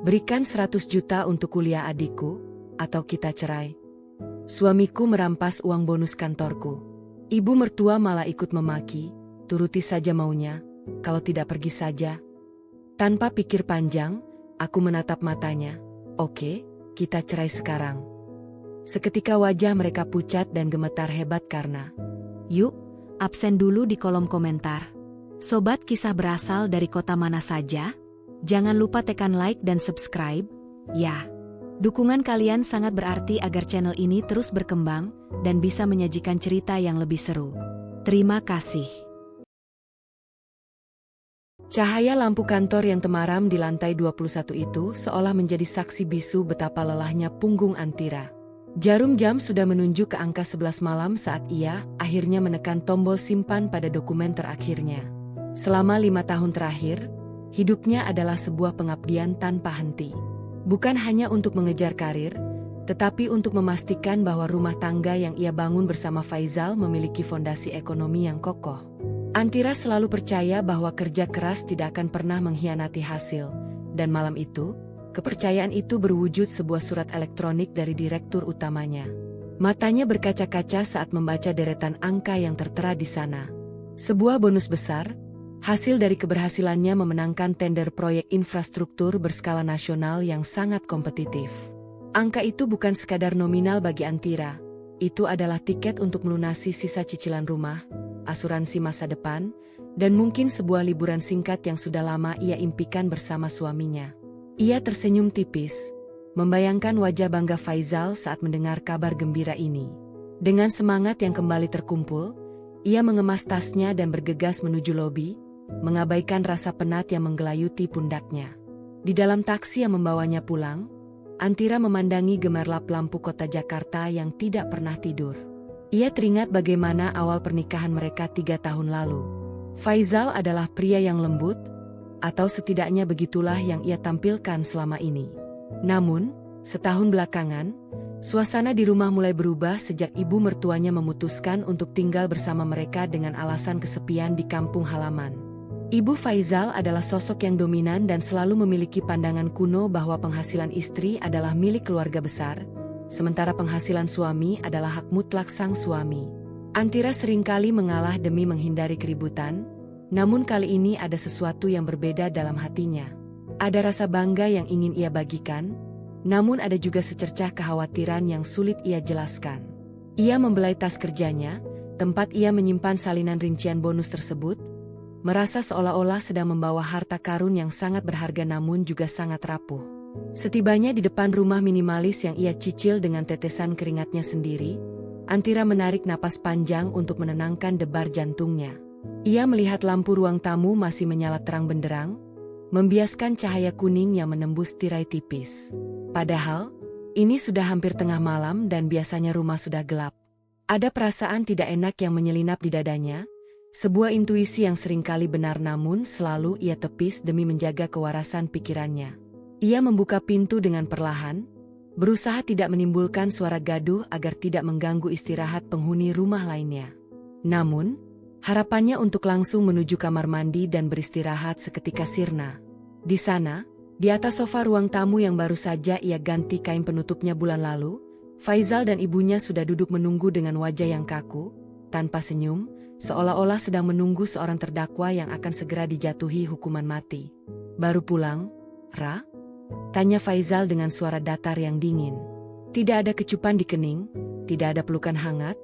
Berikan 100 juta untuk kuliah adikku, atau kita cerai. Suamiku merampas uang bonus kantorku. Ibu mertua malah ikut memaki, turuti saja maunya, kalau tidak pergi saja. Tanpa pikir panjang, aku menatap matanya. Oke, kita cerai sekarang. Seketika wajah mereka pucat dan gemetar hebat karena, Yuk, absen dulu di kolom komentar. Sobat kisah berasal dari kota mana saja? Jangan lupa tekan like dan subscribe, ya. Dukungan kalian sangat berarti agar channel ini terus berkembang dan bisa menyajikan cerita yang lebih seru. Terima kasih. Cahaya lampu kantor yang temaram di lantai 21 itu seolah menjadi saksi bisu betapa lelahnya punggung Antira. Jarum jam sudah menunjuk ke angka 11 malam saat ia akhirnya menekan tombol simpan pada dokumen terakhirnya. Selama 5 tahun terakhir, hidupnya adalah sebuah pengabdian tanpa henti. Bukan hanya untuk mengejar karir, tetapi untuk memastikan bahwa rumah tangga yang ia bangun bersama Faizal memiliki fondasi ekonomi yang kokoh. Antira selalu percaya bahwa kerja keras tidak akan pernah mengkhianati hasil, dan malam itu, kepercayaan itu berwujud sebuah surat elektronik dari direktur utamanya. Matanya berkaca-kaca saat membaca deretan angka yang tertera di sana. Sebuah bonus besar, hasil dari keberhasilannya memenangkan tender proyek infrastruktur berskala nasional yang sangat kompetitif. Angka itu bukan sekadar nominal bagi Antira, itu adalah tiket untuk melunasi sisa cicilan rumah, asuransi masa depan, dan mungkin sebuah liburan singkat yang sudah lama ia impikan bersama suaminya. Ia tersenyum tipis, membayangkan wajah bangga Faizal saat mendengar kabar gembira ini. Dengan semangat yang kembali terkumpul, ia mengemas tasnya dan bergegas menuju lobi, mengabaikan rasa penat yang menggelayuti pundaknya. Di dalam taksi yang membawanya pulang, Antira memandangi gemerlap lampu kota Jakarta yang tidak pernah tidur. Ia teringat bagaimana awal pernikahan mereka 3 tahun lalu. Faizal adalah pria yang lembut, atau setidaknya begitulah yang ia tampilkan selama ini. Namun, setahun belakangan, suasana di rumah mulai berubah sejak ibu mertuanya memutuskan untuk tinggal bersama mereka dengan alasan kesepian di kampung halaman. Ibu Faizal adalah sosok yang dominan dan selalu memiliki pandangan kuno bahwa penghasilan istri adalah milik keluarga besar, sementara penghasilan suami adalah hak mutlak sang suami. Antira seringkali mengalah demi menghindari keributan, namun kali ini ada sesuatu yang berbeda dalam hatinya. Ada rasa bangga yang ingin ia bagikan, namun ada juga secercah kekhawatiran yang sulit ia jelaskan. Ia membelai tas kerjanya, tempat ia menyimpan salinan rincian bonus tersebut, merasa seolah-olah sedang membawa harta karun yang sangat berharga namun juga sangat rapuh. Setibanya di depan rumah minimalis yang ia cicil dengan tetesan keringatnya sendiri, Antira menarik napas panjang untuk menenangkan debar jantungnya. Ia melihat lampu ruang tamu masih menyala terang benderang, membiaskan cahaya kuning yang menembus tirai tipis. Padahal, ini sudah hampir tengah malam dan biasanya rumah sudah gelap. Ada perasaan tidak enak yang menyelinap di dadanya, sebuah intuisi yang seringkali benar namun selalu ia tepis demi menjaga kewarasan pikirannya. Ia membuka pintu dengan perlahan, berusaha tidak menimbulkan suara gaduh agar tidak mengganggu istirahat penghuni rumah lainnya. Namun, harapannya untuk langsung menuju kamar mandi dan beristirahat seketika sirna. Di sana, di atas sofa ruang tamu yang baru saja ia ganti kain penutupnya bulan lalu, Faizal dan ibunya sudah duduk menunggu dengan wajah yang kaku, tanpa senyum, seolah-olah sedang menunggu seorang terdakwa yang akan segera dijatuhi hukuman mati. Baru pulang, Ra? Tanya Faizal dengan suara datar yang dingin. Tidak ada kecupan di kening, tidak ada pelukan hangat,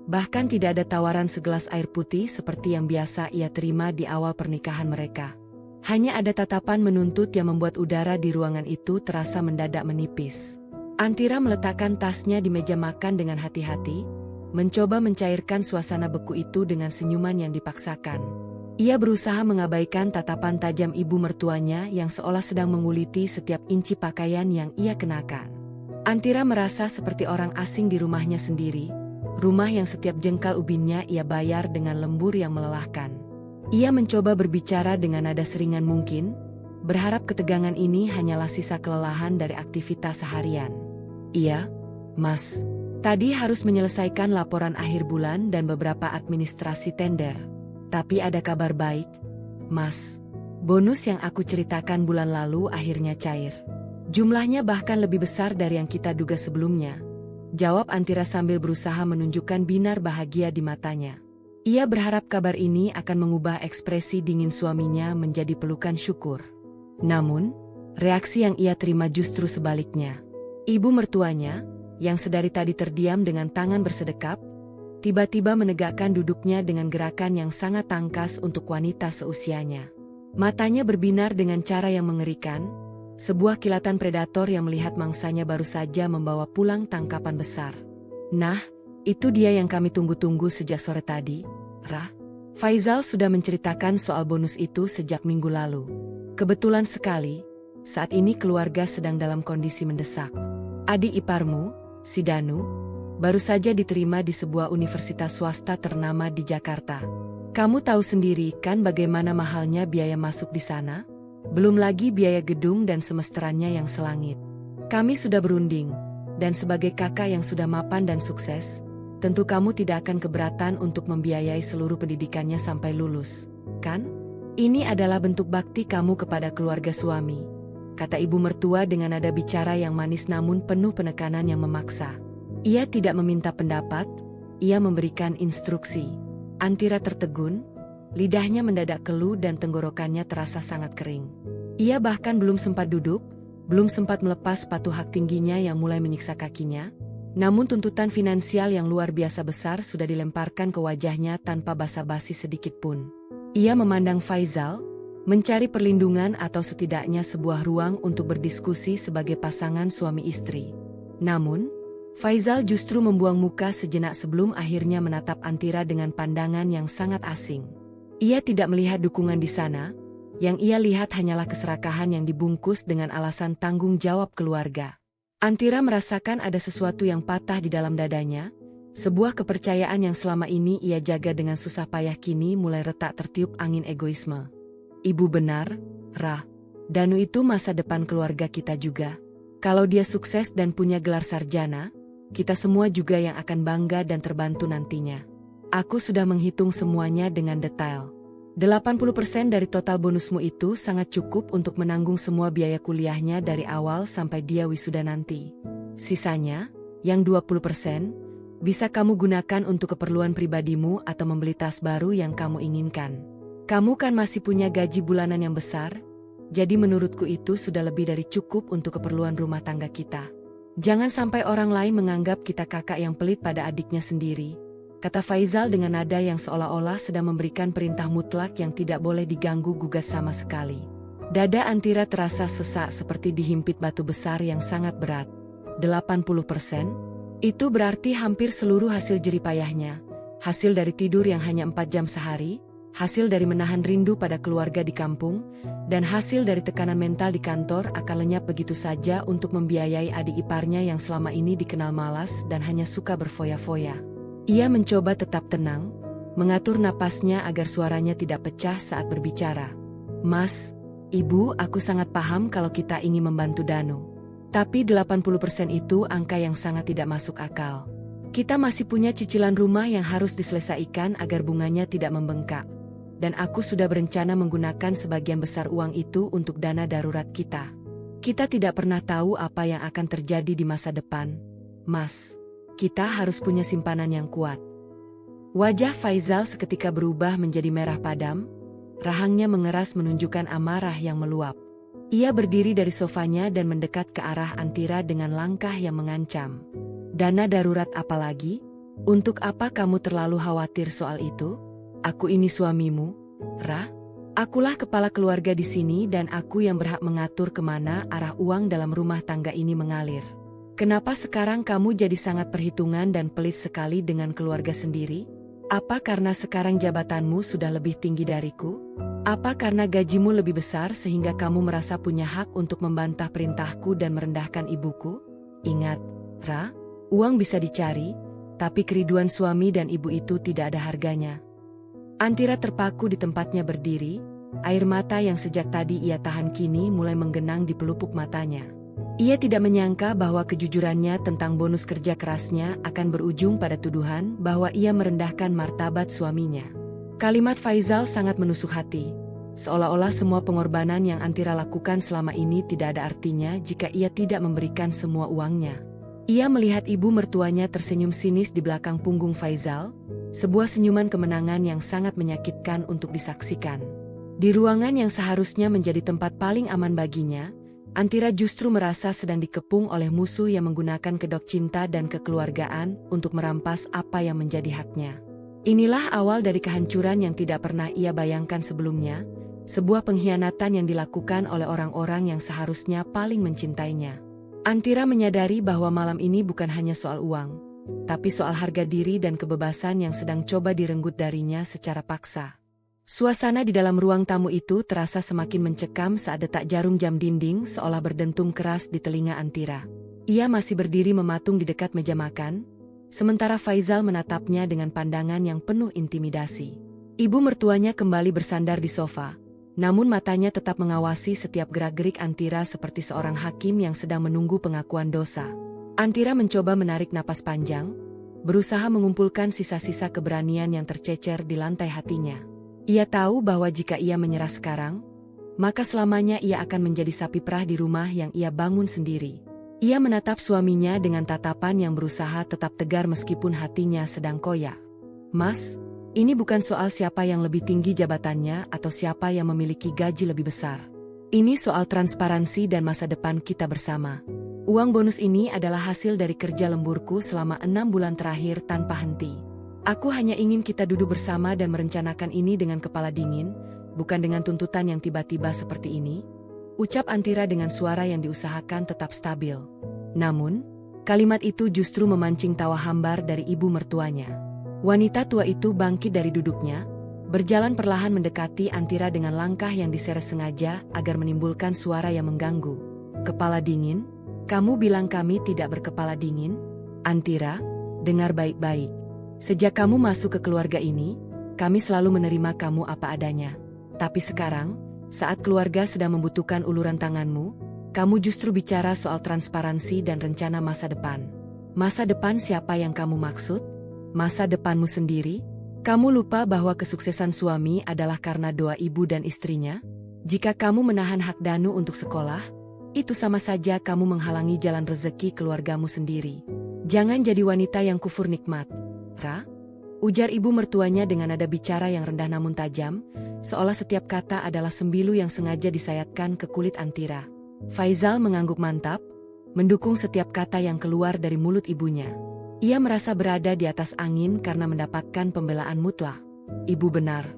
bahkan tidak ada tawaran segelas air putih seperti yang biasa ia terima di awal pernikahan mereka. Hanya ada tatapan menuntut yang membuat udara di ruangan itu terasa mendadak menipis. Antira meletakkan tasnya di meja makan dengan hati-hati, mencoba mencairkan suasana beku itu dengan senyuman yang dipaksakan. Ia berusaha mengabaikan tatapan tajam ibu mertuanya yang seolah sedang menguliti setiap inci pakaian yang ia kenakan. Antira merasa seperti orang asing di rumahnya sendiri, rumah yang setiap jengkal ubinnya ia bayar dengan lembur yang melelahkan. Ia mencoba berbicara dengan nada seringan mungkin, berharap ketegangan ini hanyalah sisa kelelahan dari aktivitas seharian. Iya, Mas. Tadi harus menyelesaikan laporan akhir bulan dan beberapa administrasi tender. Tapi ada kabar baik, Mas. Bonus yang aku ceritakan bulan lalu akhirnya cair. Jumlahnya bahkan lebih besar dari yang kita duga sebelumnya, jawab Antira sambil berusaha menunjukkan binar bahagia di matanya. Ia berharap kabar ini akan mengubah ekspresi dingin suaminya menjadi pelukan syukur. Namun, reaksi yang ia terima justru sebaliknya. Ibu mertuanya, yang sedari tadi terdiam dengan tangan bersedekap, tiba-tiba menegakkan duduknya dengan gerakan yang sangat tangkas untuk wanita seusianya. Matanya berbinar dengan cara yang mengerikan, sebuah kilatan predator yang melihat mangsanya baru saja membawa pulang tangkapan besar. Nah, itu dia yang kami tunggu-tunggu sejak sore tadi, Rah. Faizal sudah menceritakan soal bonus itu sejak minggu lalu. Kebetulan sekali, saat ini keluarga sedang dalam kondisi mendesak. Adik iparmu, si Danu, baru saja diterima di sebuah universitas swasta ternama di Jakarta. Kamu tahu sendiri kan bagaimana mahalnya biaya masuk di sana? Belum lagi biaya gedung dan semesterannya yang selangit. Kami sudah berunding, dan sebagai kakak yang sudah mapan dan sukses, tentu kamu tidak akan keberatan untuk membiayai seluruh pendidikannya sampai lulus, kan? Ini adalah bentuk bakti kamu kepada keluarga suami, kata ibu mertua dengan nada bicara yang manis namun penuh penekanan yang memaksa. Ia tidak meminta pendapat, ia memberikan instruksi. Antira tertegun, lidahnya mendadak keluh dan tenggorokannya terasa sangat kering. Ia bahkan belum sempat duduk, belum sempat melepas sepatu hak tingginya yang mulai menyiksa kakinya, namun tuntutan finansial yang luar biasa besar sudah dilemparkan ke wajahnya tanpa basa-basi sedikit pun. Ia memandang Faizal, mencari perlindungan atau setidaknya sebuah ruang untuk berdiskusi sebagai pasangan suami istri. Namun, Faizal justru membuang muka sejenak sebelum akhirnya menatap Antira dengan pandangan yang sangat asing. Ia tidak melihat dukungan di sana, yang ia lihat hanyalah keserakahan yang dibungkus dengan alasan tanggung jawab keluarga. Antira merasakan ada sesuatu yang patah di dalam dadanya, sebuah kepercayaan yang selama ini ia jaga dengan susah payah kini mulai retak tertiup angin egoisme. Ibu benar, Rah. Danu itu masa depan keluarga kita juga. Kalau dia sukses dan punya gelar sarjana, kita semua juga yang akan bangga dan terbantu nantinya. Aku sudah menghitung semuanya dengan detail. 80% dari total bonusmu itu sangat cukup untuk menanggung semua biaya kuliahnya dari awal sampai dia wisuda nanti. Sisanya, yang 20%, bisa kamu gunakan untuk keperluan pribadimu atau membeli tas baru yang kamu inginkan. Kamu kan masih punya gaji bulanan yang besar, jadi menurutku itu sudah lebih dari cukup untuk keperluan rumah tangga kita. Jangan sampai orang lain menganggap kita kakak yang pelit pada adiknya sendiri, kata Faizal dengan nada yang seolah-olah sedang memberikan perintah mutlak yang tidak boleh diganggu-gugat sama sekali. Dada Antira terasa sesak seperti dihimpit batu besar yang sangat berat. 80%? Itu berarti hampir seluruh hasil jeripayahnya, hasil dari tidur yang hanya 4 jam sehari, hasil dari menahan rindu pada keluarga di kampung, dan hasil dari tekanan mental di kantor akan lenyap begitu saja untuk membiayai adik iparnya yang selama ini dikenal malas dan hanya suka berfoya-foya. Ia mencoba tetap tenang, mengatur napasnya agar suaranya tidak pecah saat berbicara. Mas, Ibu, aku sangat paham kalau kita ingin membantu Danu. Tapi 80% itu angka yang sangat tidak masuk akal. Kita masih punya cicilan rumah yang harus diselesaikan agar bunganya tidak membengkak. Dan aku sudah berencana menggunakan sebagian besar uang itu untuk dana darurat kita. Kita tidak pernah tahu apa yang akan terjadi di masa depan, Mas. Kita harus punya simpanan yang kuat. Wajah Faizal seketika berubah menjadi merah padam, rahangnya mengeras menunjukkan amarah yang meluap. Ia berdiri dari sofanya dan mendekat ke arah Antira dengan langkah yang mengancam. Dana darurat apa lagi? Untuk apa kamu terlalu khawatir soal itu? Aku ini suamimu, Rah. Akulah kepala keluarga di sini dan aku yang berhak mengatur kemana arah uang dalam rumah tangga ini mengalir. Kenapa sekarang kamu jadi sangat perhitungan dan pelit sekali dengan keluarga sendiri? Apa karena sekarang jabatanmu sudah lebih tinggi dariku? Apa karena gajimu lebih besar sehingga kamu merasa punya hak untuk membantah perintahku dan merendahkan ibuku? Ingat, Ra, uang bisa dicari, tapi keriduan suami dan ibu itu tidak ada harganya. Antira terpaku di tempatnya berdiri, air mata yang sejak tadi ia tahan kini mulai menggenang di pelupuk matanya. Ia tidak menyangka bahwa kejujurannya tentang bonus kerja kerasnya akan berujung pada tuduhan bahwa ia merendahkan martabat suaminya. Kalimat Faizal sangat menusuk hati. seolah-olah semua pengorbanan yang Antira lakukan selama ini tidak ada artinya jika ia tidak memberikan semua uangnya. Ia melihat ibu mertuanya tersenyum sinis di belakang punggung Faizal, sebuah senyuman kemenangan yang sangat menyakitkan untuk disaksikan. Di ruangan yang seharusnya menjadi tempat paling aman baginya, Antira justru merasa sedang dikepung oleh musuh yang menggunakan kedok cinta dan kekeluargaan untuk merampas apa yang menjadi haknya. Inilah awal dari kehancuran yang tidak pernah ia bayangkan sebelumnya, sebuah pengkhianatan yang dilakukan oleh orang-orang yang seharusnya paling mencintainya. Antira menyadari bahwa malam ini bukan hanya soal uang, tapi soal harga diri dan kebebasan yang sedang coba direnggut darinya secara paksa. Suasana di dalam ruang tamu itu terasa semakin mencekam saat detak jarum jam dinding seolah berdentum keras di telinga Antira. Ia masih berdiri mematung di dekat meja makan, sementara Faizal menatapnya dengan pandangan yang penuh intimidasi. Ibu mertuanya kembali bersandar di sofa, namun matanya tetap mengawasi setiap gerak-gerik Antira seperti seorang hakim yang sedang menunggu pengakuan dosa. Antira mencoba menarik napas panjang, berusaha mengumpulkan sisa-sisa keberanian yang tercecer di lantai hatinya. Ia tahu bahwa jika ia menyerah sekarang, maka selamanya ia akan menjadi sapi perah di rumah yang ia bangun sendiri. Ia menatap suaminya dengan tatapan yang berusaha tetap tegar meskipun hatinya sedang koyak. "Mas, ini bukan soal siapa yang lebih tinggi jabatannya atau siapa yang memiliki gaji lebih besar. Ini soal transparansi dan masa depan kita bersama. Uang bonus ini adalah hasil dari kerja lemburku selama 6 bulan terakhir tanpa henti. Aku hanya ingin kita duduk bersama dan merencanakan ini dengan kepala dingin, bukan dengan tuntutan yang tiba-tiba seperti ini," ucap Antira dengan suara yang diusahakan tetap stabil. Namun, kalimat itu justru memancing tawa hambar dari ibu mertuanya. Wanita tua itu bangkit dari duduknya, berjalan perlahan mendekati Antira dengan langkah yang diseret sengaja agar menimbulkan suara yang mengganggu. "Kepala dingin? Kamu bilang kami tidak berkepala dingin? Antira, dengar baik-baik. Sejak kamu masuk ke keluarga ini, kami selalu menerima kamu apa adanya. Tapi sekarang, saat keluarga sedang membutuhkan uluran tanganmu, kamu justru bicara soal transparansi dan rencana masa depan. Masa depan siapa yang kamu maksud? Masa depanmu sendiri? Kamu lupa bahwa kesuksesan suami adalah karena doa ibu dan istrinya? Jika kamu menahan hak Danu untuk sekolah, itu sama saja kamu menghalangi jalan rezeki keluargamu sendiri. Jangan jadi wanita yang kufur nikmat, Ra," ujar ibu mertuanya dengan nada bicara yang rendah namun tajam, seolah setiap kata adalah sembilu yang sengaja disayatkan ke kulit Antira. Faizal mengangguk mantap, mendukung setiap kata yang keluar dari mulut ibunya. Ia merasa berada di atas angin karena mendapatkan pembelaan mutlak. "Ibu benar.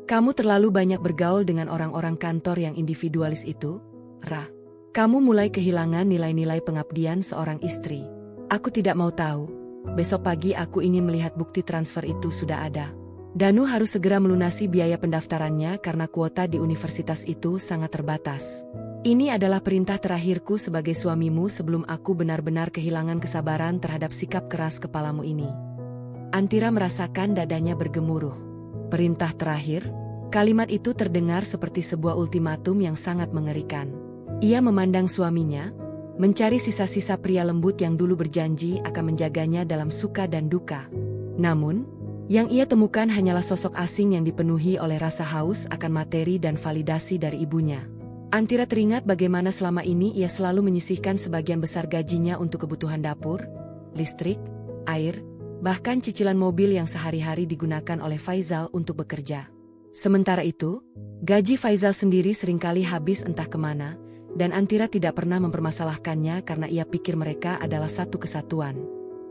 Kamu terlalu banyak bergaul dengan orang-orang kantor yang individualis itu, Ra. Kamu mulai kehilangan nilai-nilai pengabdian seorang istri. Aku tidak mau tahu. Besok pagi aku ingin melihat bukti transfer itu sudah ada. Danu harus segera melunasi biaya pendaftarannya karena kuota di universitas itu sangat terbatas. Ini adalah perintah terakhirku sebagai suamimu sebelum aku benar-benar kehilangan kesabaran terhadap sikap keras kepalamu ini." Antira merasakan dadanya bergemuruh. Perintah terakhir? Kalimat itu terdengar seperti sebuah ultimatum yang sangat mengerikan. Ia memandang suaminya, mencari sisa-sisa pria lembut yang dulu berjanji akan menjaganya dalam suka dan duka. Namun, yang ia temukan hanyalah sosok asing yang dipenuhi oleh rasa haus akan materi dan validasi dari ibunya. Antira teringat bagaimana selama ini ia selalu menyisihkan sebagian besar gajinya untuk kebutuhan dapur, listrik, air, bahkan cicilan mobil yang sehari-hari digunakan oleh Faizal untuk bekerja. Sementara itu, gaji Faizal sendiri seringkali habis entah kemana, dan Antira tidak pernah mempermasalahkannya karena ia pikir mereka adalah satu kesatuan.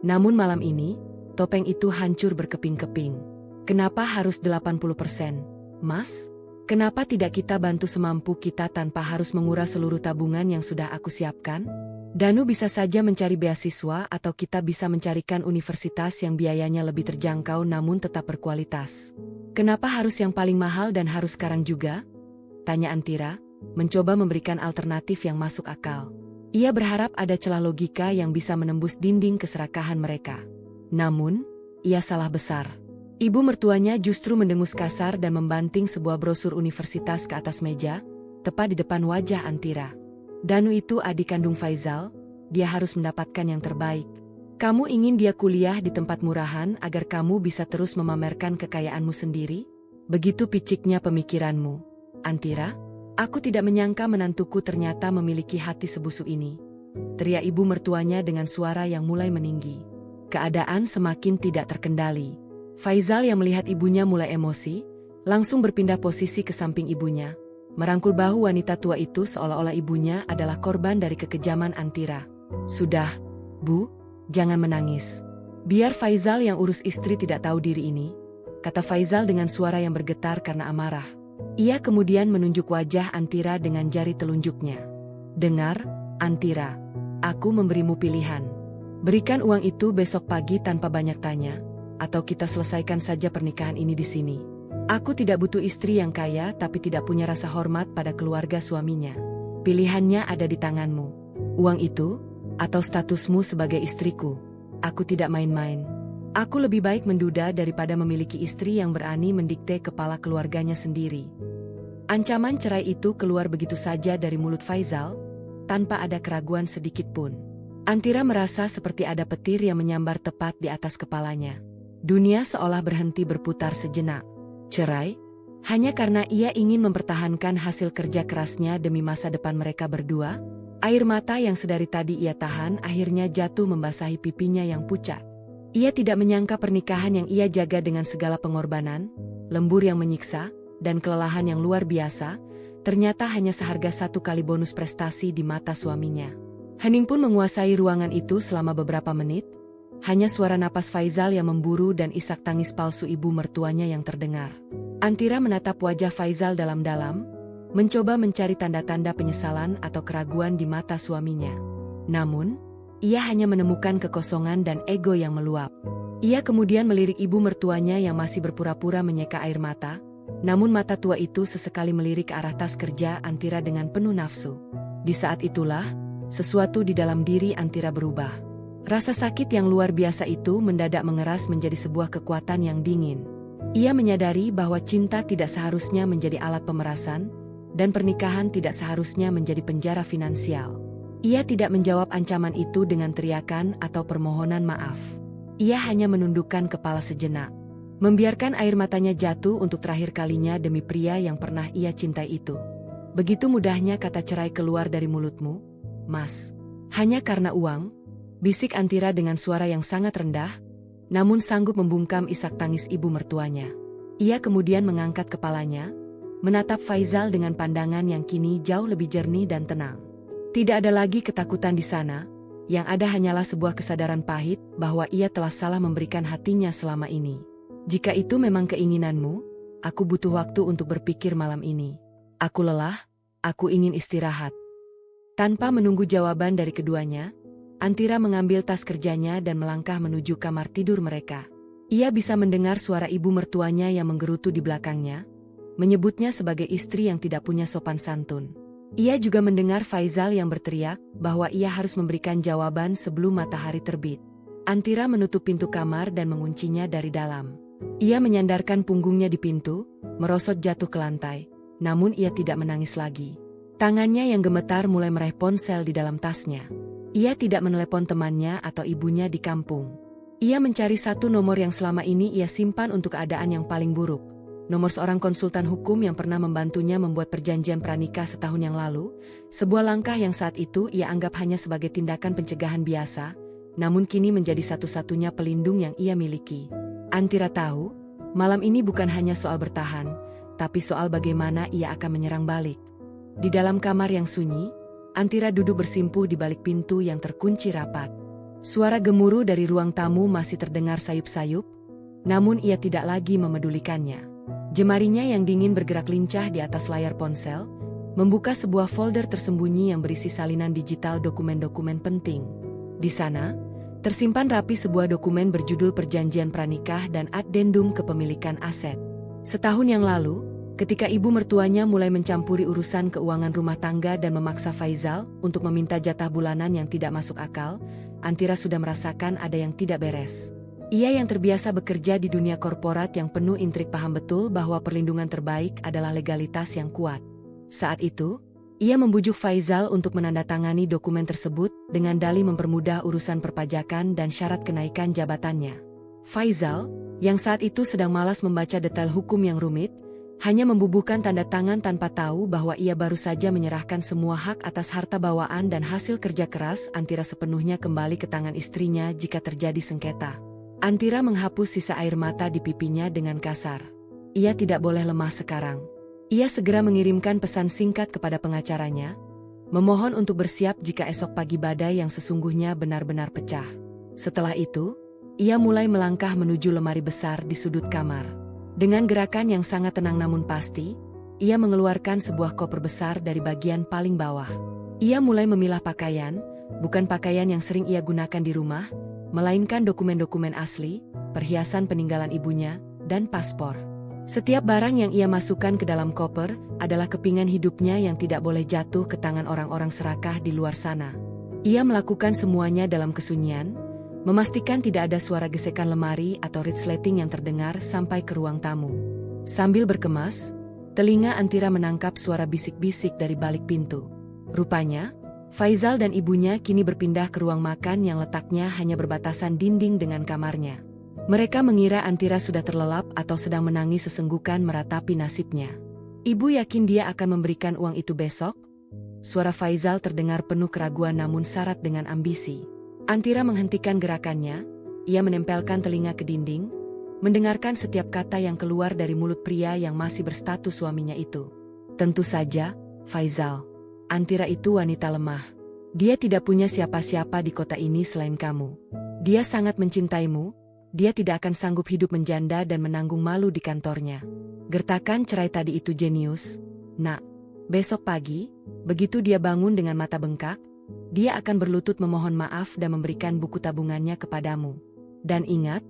Namun malam ini, topeng itu hancur berkeping-keping. "Kenapa harus 80%? Mas? Kenapa tidak kita bantu semampu kita tanpa harus menguras seluruh tabungan yang sudah aku siapkan? Danu bisa saja mencari beasiswa atau kita bisa mencarikan universitas yang biayanya lebih terjangkau namun tetap berkualitas. Kenapa harus yang paling mahal dan harus sekarang juga?" tanya Antira, mencoba memberikan alternatif yang masuk akal. Ia berharap ada celah logika yang bisa menembus dinding keserakahan mereka. Namun, ia salah besar. Ibu mertuanya justru mendengus kasar dan membanting sebuah brosur universitas ke atas meja, tepat di depan wajah Antira. "Danu itu adik kandung Faizal, dia harus mendapatkan yang terbaik. Kamu ingin dia kuliah di tempat murahan agar kamu bisa terus memamerkan kekayaanmu sendiri? Begitu piciknya pemikiranmu. Antira, aku tidak menyangka menantuku ternyata memiliki hati sebusuk ini. Teriak ibu mertuanya dengan suara yang mulai meninggi. Keadaan semakin tidak terkendali. Faizal yang melihat ibunya mulai emosi, langsung berpindah posisi ke samping ibunya, merangkul bahu wanita tua itu seolah-olah ibunya adalah korban dari kekejaman Antira. Sudah, Bu, jangan menangis. Biar Faizal yang urus istri tidak tahu diri ini, kata Faizal dengan suara yang bergetar karena amarah. Ia kemudian menunjuk wajah Antira dengan jari telunjuknya. Dengar, Antira, aku memberimu pilihan. Berikan uang itu besok pagi tanpa banyak tanya, atau kita selesaikan saja pernikahan ini di sini. Aku tidak butuh istri yang kaya tapi tidak punya rasa hormat pada keluarga suaminya. Pilihannya ada di tanganmu. Uang itu, atau statusmu sebagai istriku. Aku tidak main-main. Aku lebih baik menduda daripada memiliki istri yang berani mendikte kepala keluarganya sendiri. Ancaman cerai itu keluar begitu saja dari mulut Faizal, tanpa ada keraguan sedikit pun. Antira merasa seperti ada petir yang menyambar tepat di atas kepalanya. Dunia seolah berhenti berputar sejenak. Cerai? Hanya karena ia ingin mempertahankan hasil kerja kerasnya demi masa depan mereka berdua? Air mata yang sedari tadi ia tahan akhirnya jatuh membasahi pipinya yang pucat. Ia tidak menyangka pernikahan yang ia jaga dengan segala pengorbanan, lembur yang menyiksa, dan kelelahan yang luar biasa, ternyata hanya seharga 1 kali bonus prestasi di mata suaminya. Hening pun menguasai ruangan itu selama beberapa menit. Hanya suara napas Faizal yang memburu dan isak tangis palsu ibu mertuanya yang terdengar. Antira menatap wajah Faizal dalam-dalam, mencoba mencari tanda-tanda penyesalan atau keraguan di mata suaminya. Namun, ia hanya menemukan kekosongan dan ego yang meluap. Ia kemudian melirik ibu mertuanya yang masih berpura-pura menyeka air mata, namun mata tua itu sesekali melirik ke arah tas kerja Antira dengan penuh nafsu. Di saat itulah, sesuatu di dalam diri Antira berubah. Rasa sakit yang luar biasa itu mendadak mengeras menjadi sebuah kekuatan yang dingin. Ia menyadari bahwa cinta tidak seharusnya menjadi alat pemerasan, dan pernikahan tidak seharusnya menjadi penjara finansial. Ia tidak menjawab ancaman itu dengan teriakan atau permohonan maaf. Ia hanya menundukkan kepala sejenak, membiarkan air matanya jatuh untuk terakhir kalinya demi pria yang pernah ia cintai itu. Begitu mudahnya kata cerai keluar dari mulutmu, Mas. Hanya karena uang? Bisik Antira dengan suara yang sangat rendah, namun sanggup membungkam isak tangis ibu mertuanya. Ia kemudian mengangkat kepalanya, menatap Faizal dengan pandangan yang kini jauh lebih jernih dan tenang. Tidak ada lagi ketakutan di sana, yang ada hanyalah sebuah kesadaran pahit bahwa ia telah salah memberikan hatinya selama ini. Jika itu memang keinginanmu, aku butuh waktu untuk berpikir malam ini. Aku lelah, aku ingin istirahat. Tanpa menunggu jawaban dari keduanya, Antira mengambil tas kerjanya dan melangkah menuju kamar tidur mereka. Ia bisa mendengar suara ibu mertuanya yang menggerutu di belakangnya, menyebutnya sebagai istri yang tidak punya sopan santun. Ia juga mendengar Faizal yang berteriak bahwa ia harus memberikan jawaban sebelum matahari terbit. Antira menutup pintu kamar dan menguncinya dari dalam. Ia menyandarkan punggungnya di pintu, merosot jatuh ke lantai, namun ia tidak menangis lagi. Tangannya yang gemetar mulai meraih ponsel di dalam tasnya. Ia tidak menelepon temannya atau ibunya di kampung. Ia mencari satu nomor yang selama ini ia simpan untuk keadaan yang paling buruk. Nomor seorang konsultan hukum yang pernah membantunya membuat perjanjian pranikah setahun yang lalu, sebuah langkah yang saat itu ia anggap hanya sebagai tindakan pencegahan biasa, namun kini menjadi satu-satunya pelindung yang ia miliki. Antira tahu, malam ini bukan hanya soal bertahan, tapi soal bagaimana ia akan menyerang balik. Di dalam kamar yang sunyi, Antira duduk bersimpuh di balik pintu yang terkunci rapat. Suara gemuruh dari ruang tamu masih terdengar sayup-sayup, namun ia tidak lagi memedulikannya. Jemarinya yang dingin bergerak lincah di atas layar ponsel, membuka sebuah folder tersembunyi yang berisi salinan digital dokumen-dokumen penting. Di sana, tersimpan rapi sebuah dokumen berjudul Perjanjian Pranikah dan Addendum Kepemilikan Aset. Setahun yang lalu, ketika ibu mertuanya mulai mencampuri urusan keuangan rumah tangga dan memaksa Faizal untuk meminta jatah bulanan yang tidak masuk akal, Antira sudah merasakan ada yang tidak beres. Ia yang terbiasa bekerja di dunia korporat yang penuh intrik paham betul bahwa perlindungan terbaik adalah legalitas yang kuat. Saat itu, ia membujuk Faizal untuk menandatangani dokumen tersebut dengan dalih mempermudah urusan perpajakan dan syarat kenaikan jabatannya. Faizal, yang saat itu sedang malas membaca detail hukum yang rumit, Hanya membubuhkan tanda tangan tanpa tahu bahwa ia baru saja menyerahkan semua hak atas harta bawaan dan hasil kerja keras Antira sepenuhnya kembali ke tangan istrinya jika terjadi sengketa. Antira menghapus sisa air mata di pipinya dengan kasar. Ia tidak boleh lemah sekarang. Ia segera mengirimkan pesan singkat kepada pengacaranya, memohon untuk bersiap jika esok pagi badai yang sesungguhnya benar-benar pecah. Setelah itu, ia mulai melangkah menuju lemari besar di sudut kamar. Dengan gerakan yang sangat tenang namun pasti, ia mengeluarkan sebuah koper besar dari bagian paling bawah. Ia mulai memilah pakaian, bukan pakaian yang sering ia gunakan di rumah, melainkan dokumen-dokumen asli, perhiasan peninggalan ibunya, dan paspor. Setiap barang yang ia masukkan ke dalam koper adalah kepingan hidupnya yang tidak boleh jatuh ke tangan orang-orang serakah di luar sana. Ia melakukan semuanya dalam kesunyian, memastikan tidak ada suara gesekan lemari atau resleting yang terdengar sampai ke ruang tamu. Sambil berkemas, telinga Antira menangkap suara bisik-bisik dari balik pintu. Rupanya, Faizal dan ibunya kini berpindah ke ruang makan yang letaknya hanya berbatasan dinding dengan kamarnya. Mereka mengira Antira sudah terlelap atau sedang menangis sesenggukan meratapi nasibnya. Ibu yakin dia akan memberikan uang itu besok? Suara Faizal terdengar penuh keraguan namun syarat dengan ambisi. Antira menghentikan gerakannya, ia menempelkan telinga ke dinding, mendengarkan setiap kata yang keluar dari mulut pria yang masih berstatus suaminya itu. Tentu saja, Faizal. Antira itu wanita lemah. Dia tidak punya siapa-siapa di kota ini selain kamu. Dia sangat mencintaimu, dia tidak akan sanggup hidup menjanda dan menanggung malu di kantornya. Gertakan cerai tadi itu jenius, nak. Besok pagi, begitu dia bangun dengan mata bengkak, dia akan berlutut memohon maaf dan memberikan buku tabungannya kepadamu. Dan ingat,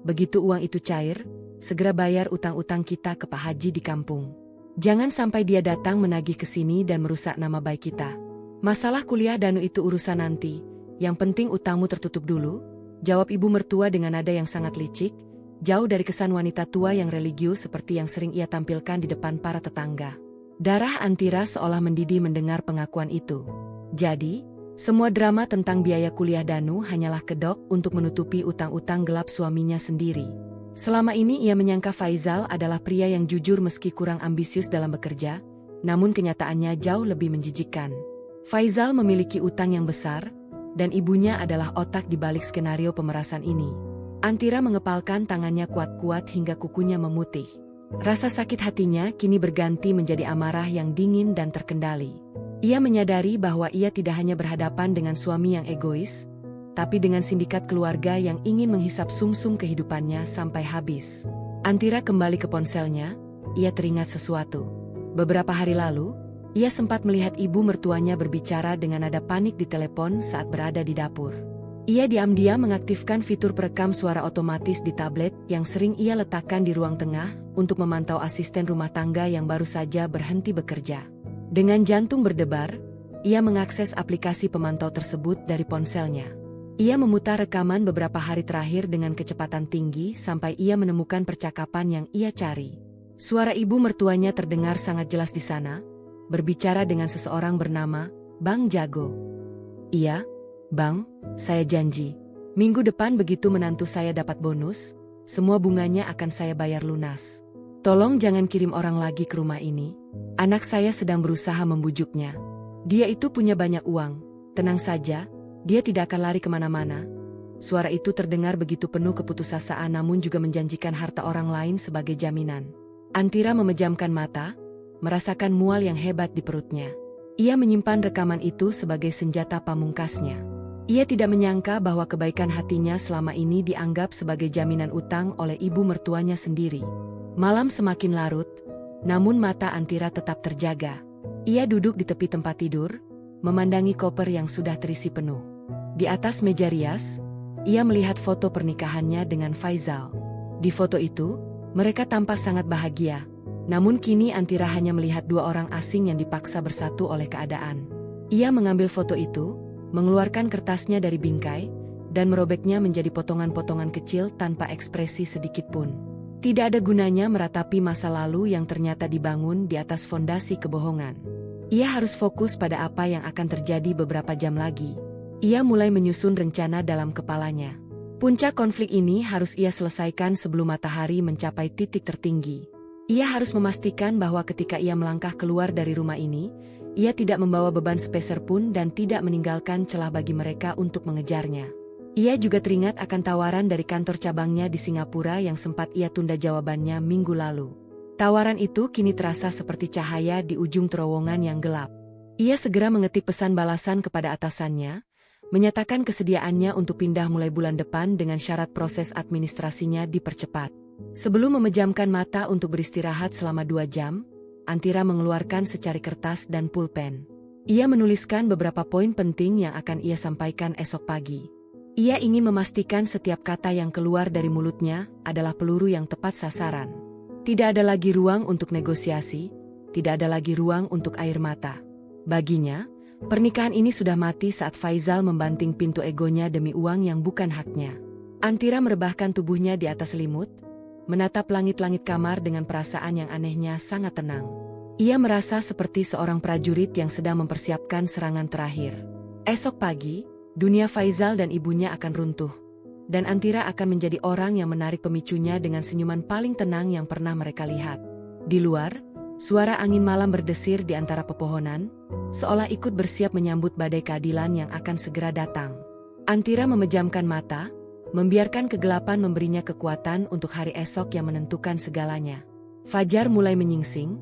begitu uang itu cair, segera bayar utang-utang kita ke Pak Haji di kampung. Jangan sampai dia datang menagih ke sini dan merusak nama baik kita. Masalah kuliah Danu itu urusan nanti, yang penting utangmu tertutup dulu, jawab ibu mertua dengan nada yang sangat licik, jauh dari kesan wanita tua yang religius seperti yang sering ia tampilkan di depan para tetangga. Darah Antira seolah mendidih mendengar pengakuan itu. Jadi, semua drama tentang biaya kuliah Danu hanyalah kedok untuk menutupi utang-utang gelap suaminya sendiri. Selama ini ia menyangka Faizal adalah pria yang jujur meski kurang ambisius dalam bekerja, namun kenyataannya jauh lebih menjijikkan. Faizal memiliki utang yang besar, dan ibunya adalah otak di balik skenario pemerasan ini. Antira mengepalkan tangannya kuat-kuat hingga kukunya memutih. Rasa sakit hatinya kini berganti menjadi amarah yang dingin dan terkendali. Ia menyadari bahwa ia tidak hanya berhadapan dengan suami yang egois, tapi dengan sindikat keluarga yang ingin menghisap sumsum kehidupannya sampai habis. Antira kembali ke ponselnya, ia teringat sesuatu. Beberapa hari lalu, ia sempat melihat ibu mertuanya berbicara dengan nada panik di telepon saat berada di dapur. Ia diam-diam mengaktifkan fitur perekam suara otomatis di tablet yang sering ia letakkan di ruang tengah untuk memantau asisten rumah tangga yang baru saja berhenti bekerja. Dengan jantung berdebar, ia mengakses aplikasi pemantau tersebut dari ponselnya. Ia memutar rekaman beberapa hari terakhir dengan kecepatan tinggi sampai ia menemukan percakapan yang ia cari. Suara ibu mertuanya terdengar sangat jelas di sana, berbicara dengan seseorang bernama Bang Jago. Iya, Bang, saya janji. Minggu depan begitu menantu saya dapat bonus, semua bunganya akan saya bayar lunas. Tolong jangan kirim orang lagi ke rumah ini. Anak saya sedang berusaha membujuknya. Dia itu punya banyak uang, tenang saja, dia tidak akan lari kemana-mana. Suara itu terdengar begitu penuh keputusasaan namun juga menjanjikan harta orang lain sebagai jaminan. Antira memejamkan mata, merasakan mual yang hebat di perutnya. Ia menyimpan rekaman itu sebagai senjata pamungkasnya. Ia tidak menyangka bahwa kebaikan hatinya selama ini dianggap sebagai jaminan utang oleh ibu mertuanya sendiri. Malam semakin larut, namun mata Antira tetap terjaga. Ia duduk di tepi tempat tidur, memandangi koper yang sudah terisi penuh. Di atas meja rias, ia melihat foto pernikahannya dengan Faizal. Di foto itu, mereka tampak sangat bahagia. Namun kini Antira hanya melihat dua orang asing yang dipaksa bersatu oleh keadaan. Ia mengambil foto itu, mengeluarkan kertasnya dari bingkai, dan merobeknya menjadi potongan-potongan kecil tanpa ekspresi sedikit pun. Tidak ada gunanya meratapi masa lalu yang ternyata dibangun di atas fondasi kebohongan. Ia harus fokus pada apa yang akan terjadi beberapa jam lagi. Ia mulai menyusun rencana dalam kepalanya. Puncak konflik ini harus ia selesaikan sebelum matahari mencapai titik tertinggi. Ia harus memastikan bahwa ketika ia melangkah keluar dari rumah ini, ia tidak membawa beban sepeser pun dan tidak meninggalkan celah bagi mereka untuk mengejarnya. Ia juga teringat akan tawaran dari kantor cabangnya di Singapura yang sempat ia tunda jawabannya minggu lalu. Tawaran itu kini terasa seperti cahaya di ujung terowongan yang gelap. Ia segera mengetik pesan balasan kepada atasannya, menyatakan kesediaannya untuk pindah mulai bulan depan dengan syarat proses administrasinya dipercepat. Sebelum memejamkan mata untuk beristirahat selama 2 jam, Antira mengeluarkan secari kertas dan pulpen. Ia menuliskan beberapa poin penting yang akan ia sampaikan esok pagi. Ia ingin memastikan setiap kata yang keluar dari mulutnya adalah peluru yang tepat sasaran. Tidak ada lagi ruang untuk negosiasi, tidak ada lagi ruang untuk air mata. Baginya, pernikahan ini sudah mati saat Faizal membanting pintu egonya demi uang yang bukan haknya. Antira merebahkan tubuhnya di atas selimut, menatap langit-langit kamar dengan perasaan yang anehnya sangat tenang. Ia merasa seperti seorang prajurit yang sedang mempersiapkan serangan terakhir. Esok pagi, dunia Faizal dan ibunya akan runtuh. Dan Antira akan menjadi orang yang menarik pemicunya dengan senyuman paling tenang yang pernah mereka lihat. Di luar, suara angin malam berdesir di antara pepohonan, seolah ikut bersiap menyambut badai keadilan yang akan segera datang. Antira memejamkan mata, membiarkan kegelapan memberinya kekuatan untuk hari esok yang menentukan segalanya. Fajar mulai menyingsing,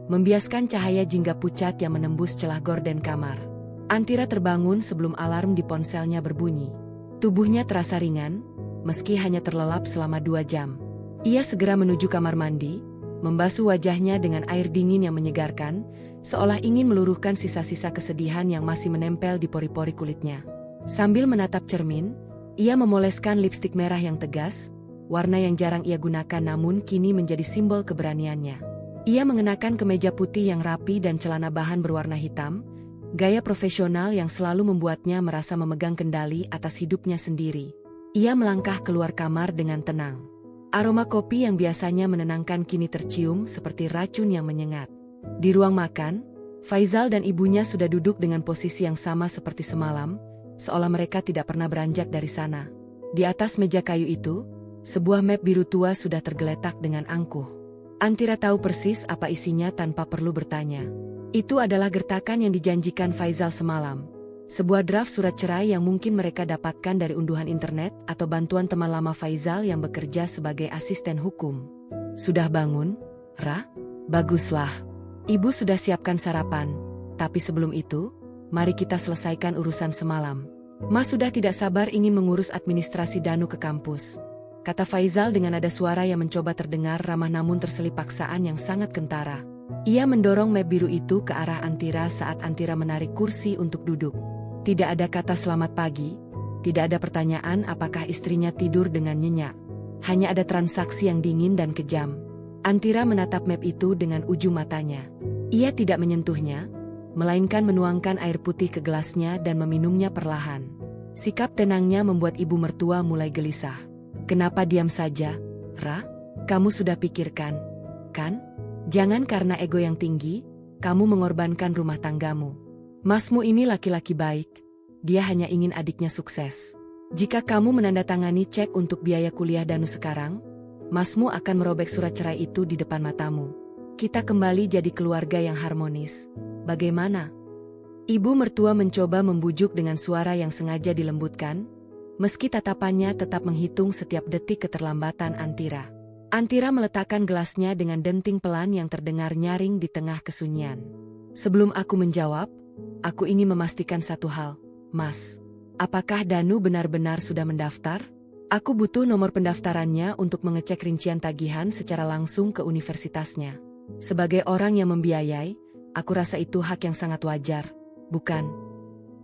membiaskan cahaya jingga pucat yang menembus celah gorden kamar. Antira terbangun sebelum alarm di ponselnya berbunyi. Tubuhnya terasa ringan, meski hanya terlelap selama 2 jam. Ia segera menuju kamar mandi, membasuh wajahnya dengan air dingin yang menyegarkan, seolah ingin meluruhkan sisa-sisa kesedihan yang masih menempel di pori-pori kulitnya. Sambil menatap cermin, ia memoleskan lipstik merah yang tegas, warna yang jarang ia gunakan namun kini menjadi simbol keberaniannya. Ia mengenakan kemeja putih yang rapi dan celana bahan berwarna hitam, gaya profesional yang selalu membuatnya merasa memegang kendali atas hidupnya sendiri. Ia melangkah keluar kamar dengan tenang. Aroma kopi yang biasanya menenangkan kini tercium seperti racun yang menyengat. Di ruang makan, Faizal dan ibunya sudah duduk dengan posisi yang sama seperti semalam, seolah mereka tidak pernah beranjak dari sana. Di atas meja kayu itu, sebuah map biru tua sudah tergeletak dengan angkuh. Antira tahu persis apa isinya tanpa perlu bertanya. Itu adalah gertakan yang dijanjikan Faizal semalam. Sebuah draft surat cerai yang mungkin mereka dapatkan dari unduhan internet atau bantuan teman lama Faizal yang bekerja sebagai asisten hukum. Sudah bangun, Ra? Baguslah. Ibu sudah siapkan sarapan. Tapi sebelum itu, mari kita selesaikan urusan semalam. Mas sudah tidak sabar ingin mengurus administrasi Danu ke kampus, kata Faizal dengan nada suara yang mencoba terdengar ramah namun terselip paksaan yang sangat kentara. Ia mendorong map biru itu ke arah Antira saat Antira menarik kursi untuk duduk. Tidak ada kata selamat pagi, tidak ada pertanyaan apakah istrinya tidur dengan nyenyak. Hanya ada transaksi yang dingin dan kejam. Antira menatap map itu dengan ujung matanya. Ia tidak menyentuhnya, melainkan menuangkan air putih ke gelasnya dan meminumnya perlahan. Sikap tenangnya membuat ibu mertua mulai gelisah. Kenapa diam saja, Ra? Kamu sudah pikirkan, kan? Jangan karena ego yang tinggi, kamu mengorbankan rumah tanggamu. Masmu ini laki-laki baik, dia hanya ingin adiknya sukses. Jika kamu menandatangani cek untuk biaya kuliah Danu sekarang, Masmu akan merobek surat cerai itu di depan matamu. Kita kembali jadi keluarga yang harmonis. Bagaimana? Ibu mertua mencoba membujuk dengan suara yang sengaja dilembutkan, meski tatapannya tetap menghitung setiap detik keterlambatan Antira. Antira meletakkan gelasnya dengan denting pelan yang terdengar nyaring di tengah kesunyian. Sebelum aku menjawab, aku ingin memastikan satu hal, Mas. Apakah Danu benar-benar sudah mendaftar? Aku butuh nomor pendaftarannya untuk mengecek rincian tagihan secara langsung ke universitasnya. Sebagai orang yang membiayai, aku rasa itu hak yang sangat wajar, bukan?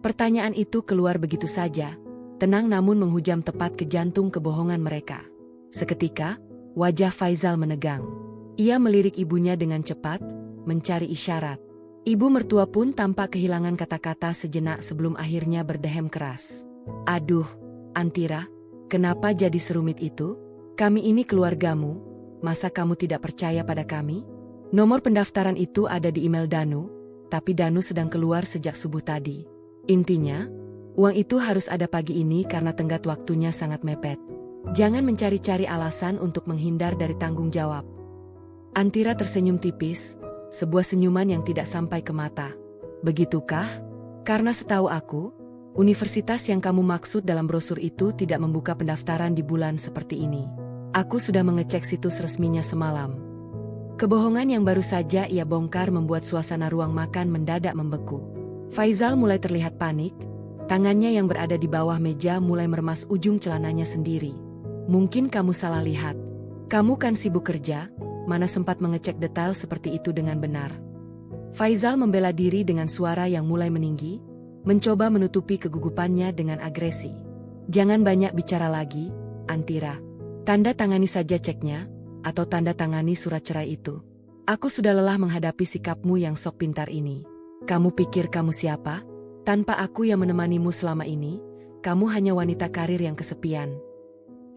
Pertanyaan itu keluar begitu saja, tenang namun menghujam tepat ke jantung kebohongan mereka. Seketika, wajah Faizal menegang. Ia melirik ibunya dengan cepat, mencari isyarat. Ibu mertua pun tampak kehilangan kata-kata sejenak sebelum akhirnya berdehem keras. Aduh, Antira, kenapa jadi serumit itu? Kami ini keluargamu, masa kamu tidak percaya pada kami? Nomor pendaftaran itu ada di email Danu, tapi Danu sedang keluar sejak subuh tadi. Intinya, uang itu harus ada pagi ini karena tenggat waktunya sangat mepet. Jangan mencari-cari alasan untuk menghindar dari tanggung jawab. Antira tersenyum tipis, sebuah senyuman yang tidak sampai ke mata. Begitukah? Karena setahu aku, universitas yang kamu maksud dalam brosur itu tidak membuka pendaftaran di bulan seperti ini. Aku sudah mengecek situs resminya semalam. Kebohongan yang baru saja ia bongkar membuat suasana ruang makan mendadak membeku. Faizal mulai terlihat panik, tangannya yang berada di bawah meja mulai meremas ujung celananya sendiri. Mungkin kamu salah lihat. Kamu kan sibuk kerja, mana sempat mengecek detail seperti itu dengan benar. Faizal membela diri dengan suara yang mulai meninggi, mencoba menutupi kegugupannya dengan agresi. Jangan banyak bicara lagi, Antira. Tanda tangani saja ceknya, atau tanda tangani surat cerai itu. Aku sudah lelah menghadapi sikapmu yang sok pintar ini. Kamu pikir kamu siapa? Tanpa aku yang menemanimu selama ini, kamu hanya wanita karir yang kesepian.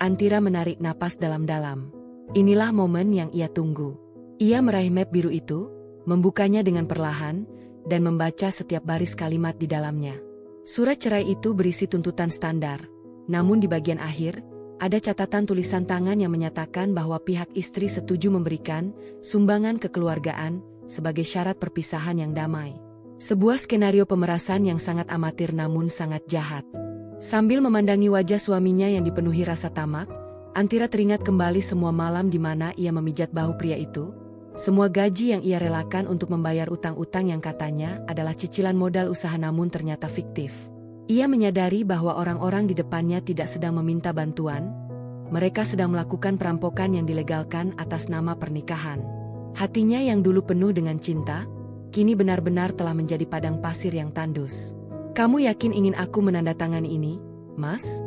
Antira menarik napas dalam-dalam. Inilah momen yang ia tunggu. Ia meraih map biru itu, membukanya dengan perlahan, dan membaca setiap baris kalimat di dalamnya. Surat cerai itu berisi tuntutan standar, namun di bagian akhir, ada catatan tulisan tangan yang menyatakan bahwa pihak istri setuju memberikan sumbangan kekeluargaan sebagai syarat perpisahan yang damai. Sebuah skenario pemerasan yang sangat amatir namun sangat jahat. Sambil memandangi wajah suaminya yang dipenuhi rasa tamak, Antira teringat kembali semua malam di mana ia memijat bahu pria itu, semua gaji yang ia relakan untuk membayar utang-utang yang katanya adalah cicilan modal usaha namun ternyata fiktif. Ia menyadari bahwa orang-orang di depannya tidak sedang meminta bantuan, mereka sedang melakukan perampokan yang dilegalkan atas nama pernikahan. Hatinya yang dulu penuh dengan cinta, kini benar-benar telah menjadi padang pasir yang tandus. Kamu yakin ingin aku menandatangani ini, Mas?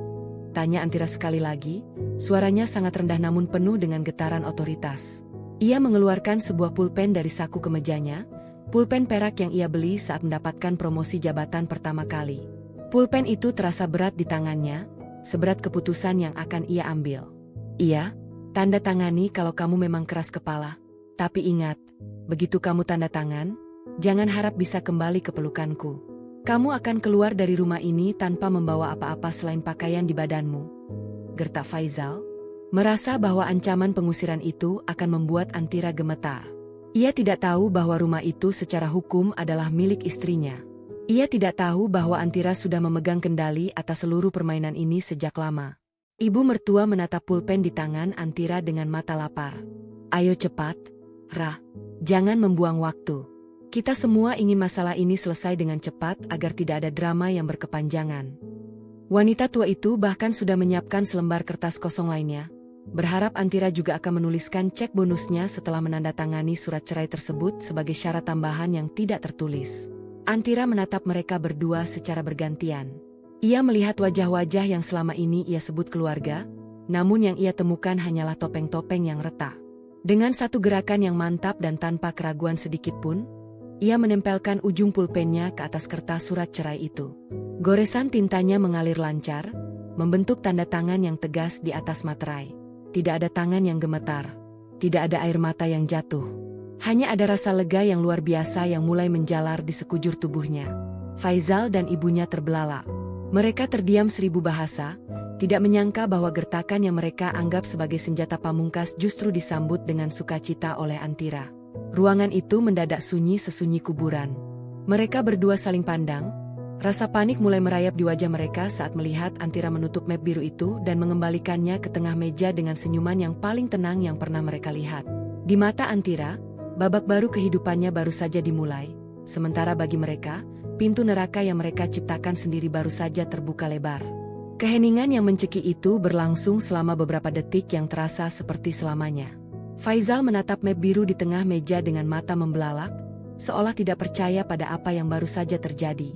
Tanya Antira sekali lagi, suaranya sangat rendah namun penuh dengan getaran otoritas. Ia mengeluarkan sebuah pulpen dari saku kemejanya, pulpen perak yang ia beli saat mendapatkan promosi jabatan pertama kali. Pulpen itu terasa berat di tangannya, seberat keputusan yang akan ia ambil. Iya, tanda tangani kalau kamu memang keras kepala. Tapi ingat, begitu kamu tanda tangan, jangan harap bisa kembali ke pelukanku. Kamu akan keluar dari rumah ini tanpa membawa apa-apa selain pakaian di badanmu. Gertak Faizal merasa bahwa ancaman pengusiran itu akan membuat Antira gemetar. Ia tidak tahu bahwa rumah itu secara hukum adalah milik istrinya. Ia tidak tahu bahwa Antira sudah memegang kendali atas seluruh permainan ini sejak lama. Ibu mertua menatap pulpen di tangan Antira dengan mata lapar. Ayo cepat, Ra. Jangan membuang waktu. Kita semua ingin masalah ini selesai dengan cepat agar tidak ada drama yang berkepanjangan. Wanita tua itu bahkan sudah menyiapkan selembar kertas kosong lainnya, berharap Antira juga akan menuliskan cek bonusnya setelah menandatangani surat cerai tersebut sebagai syarat tambahan yang tidak tertulis. Antira menatap mereka berdua secara bergantian. Ia melihat wajah-wajah yang selama ini ia sebut keluarga, namun yang ia temukan hanyalah topeng-topeng yang retak. Dengan satu gerakan yang mantap dan tanpa keraguan sedikitpun, ia menempelkan ujung pulpennya ke atas kertas surat cerai itu. Goresan tintanya mengalir lancar, membentuk tanda tangan yang tegas di atas materai. Tidak ada tangan yang gemetar, tidak ada air mata yang jatuh. Hanya ada rasa lega yang luar biasa yang mulai menjalar di sekujur tubuhnya. Faizal dan ibunya terbelalak. Mereka terdiam 1000 bahasa, tidak menyangka bahwa gertakan yang mereka anggap sebagai senjata pamungkas justru disambut dengan sukacita oleh Antira. Ruangan itu mendadak sunyi sesunyi kuburan. Mereka berdua saling pandang. Rasa panik mulai merayap di wajah mereka saat melihat Antira menutup map biru itu dan mengembalikannya ke tengah meja dengan senyuman yang paling tenang yang pernah mereka lihat. Di mata Antira, babak baru kehidupannya baru saja dimulai. Sementara bagi mereka, pintu neraka yang mereka ciptakan sendiri baru saja terbuka lebar. Keheningan yang mencekik itu berlangsung selama beberapa detik yang terasa seperti selamanya. Faizal menatap map biru di tengah meja dengan mata membelalak, seolah tidak percaya pada apa yang baru saja terjadi.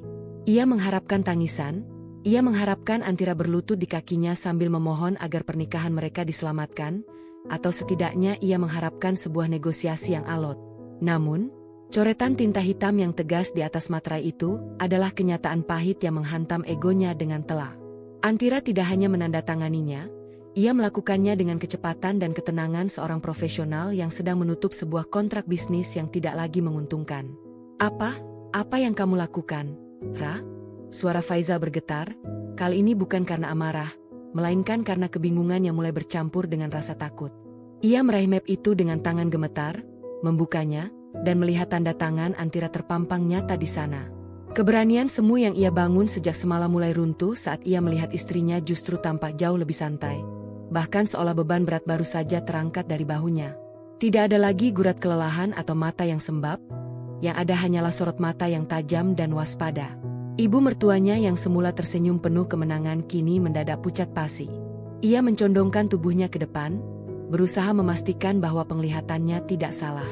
Ia mengharapkan tangisan, ia mengharapkan Antira berlutut di kakinya sambil memohon agar pernikahan mereka diselamatkan, atau setidaknya ia mengharapkan sebuah negosiasi yang alot. Namun, coretan tinta hitam yang tegas di atas materai itu adalah kenyataan pahit yang menghantam egonya dengan telak. Antira tidak hanya menandatanganinya, ia melakukannya dengan kecepatan dan ketenangan seorang profesional yang sedang menutup sebuah kontrak bisnis yang tidak lagi menguntungkan. Apa yang kamu lakukan, Ra? Suara Faizal bergetar, kali ini bukan karena amarah, melainkan karena kebingungan yang mulai bercampur dengan rasa takut. Ia meraih map itu dengan tangan gemetar, membukanya, dan melihat tanda tangan Antira terpampang nyata di sana. Keberanian semu yang ia bangun sejak semalam mulai runtuh saat ia melihat istrinya justru tampak jauh lebih santai. Bahkan seolah beban berat baru saja terangkat dari bahunya. Tidak ada lagi gurat kelelahan atau mata yang sembab, yang ada hanyalah sorot mata yang tajam dan waspada. Ibu mertuanya yang semula tersenyum penuh kemenangan kini mendadak pucat pasi. Ia mencondongkan tubuhnya ke depan, berusaha memastikan bahwa penglihatannya tidak salah.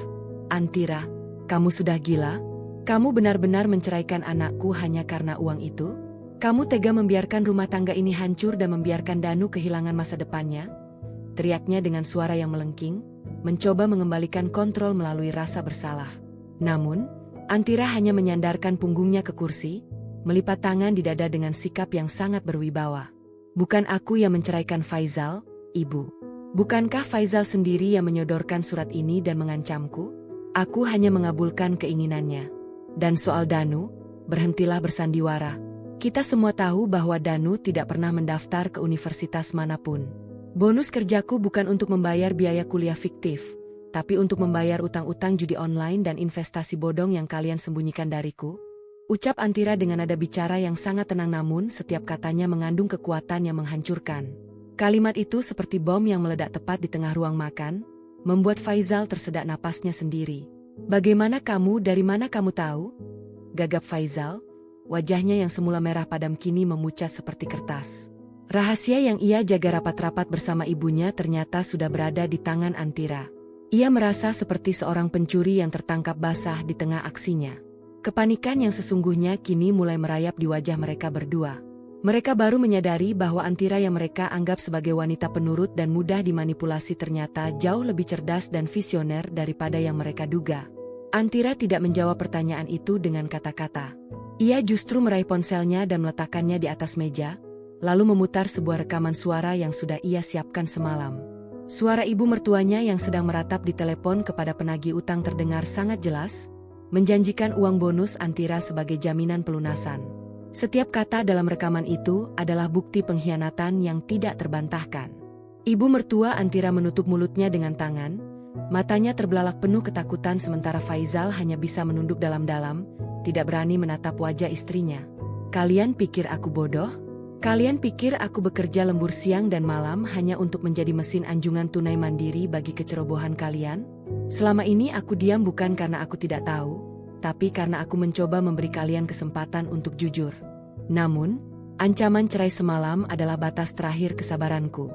"Antira, kamu sudah gila? Kamu benar-benar menceraikan anakku hanya karena uang itu? Kamu tega membiarkan rumah tangga ini hancur dan membiarkan Danu kehilangan masa depannya?" Teriaknya dengan suara yang melengking, mencoba mengembalikan kontrol melalui rasa bersalah. Namun, Antira hanya menyandarkan punggungnya ke kursi, melipat tangan di dada dengan sikap yang sangat berwibawa. "Bukan aku yang menceraikan Faizal, Ibu. Bukankah Faizal sendiri yang menyodorkan surat ini dan mengancamku? Aku hanya mengabulkan keinginannya. Dan soal Danu, berhentilah bersandiwara. Kita semua tahu bahwa Danu tidak pernah mendaftar ke universitas manapun. Bonus kerjaku bukan untuk membayar biaya kuliah fiktif, tapi untuk membayar utang-utang judi online dan investasi bodong yang kalian sembunyikan dariku," ucap Antira dengan nada bicara yang sangat tenang namun setiap katanya mengandung kekuatan yang menghancurkan. Kalimat itu seperti bom yang meledak tepat di tengah ruang makan, membuat Faizal tersedak napasnya sendiri. "Bagaimana kamu, dari mana kamu tahu?" gagap Faizal. Wajahnya yang semula merah padam kini memucat seperti kertas. Rahasia yang ia jaga rapat-rapat bersama ibunya ternyata sudah berada di tangan Antira. Ia merasa seperti seorang pencuri yang tertangkap basah di tengah aksinya. Kepanikan yang sesungguhnya kini mulai merayap di wajah mereka berdua. Mereka baru menyadari bahwa Antira yang mereka anggap sebagai wanita penurut dan mudah dimanipulasi ternyata jauh lebih cerdas dan visioner daripada yang mereka duga. Antira tidak menjawab pertanyaan itu dengan kata-kata. Ia justru meraih ponselnya dan meletakkannya di atas meja, lalu memutar sebuah rekaman suara yang sudah ia siapkan semalam. Suara ibu mertuanya yang sedang meratap di telepon kepada penagih utang terdengar sangat jelas, menjanjikan uang bonus Antira sebagai jaminan pelunasan. Setiap kata dalam rekaman itu adalah bukti pengkhianatan yang tidak terbantahkan. Ibu mertua Antira menutup mulutnya dengan tangan, matanya terbelalak penuh ketakutan sementara Faizal hanya bisa menunduk dalam-dalam, tidak berani menatap wajah istrinya. "Kalian pikir aku bodoh? Kalian pikir aku bekerja lembur siang dan malam hanya untuk menjadi mesin anjungan tunai mandiri bagi kecerobohan kalian? Selama ini aku diam bukan karena aku tidak tahu, tapi karena aku mencoba memberi kalian kesempatan untuk jujur. Namun, ancaman cerai semalam adalah batas terakhir kesabaranku.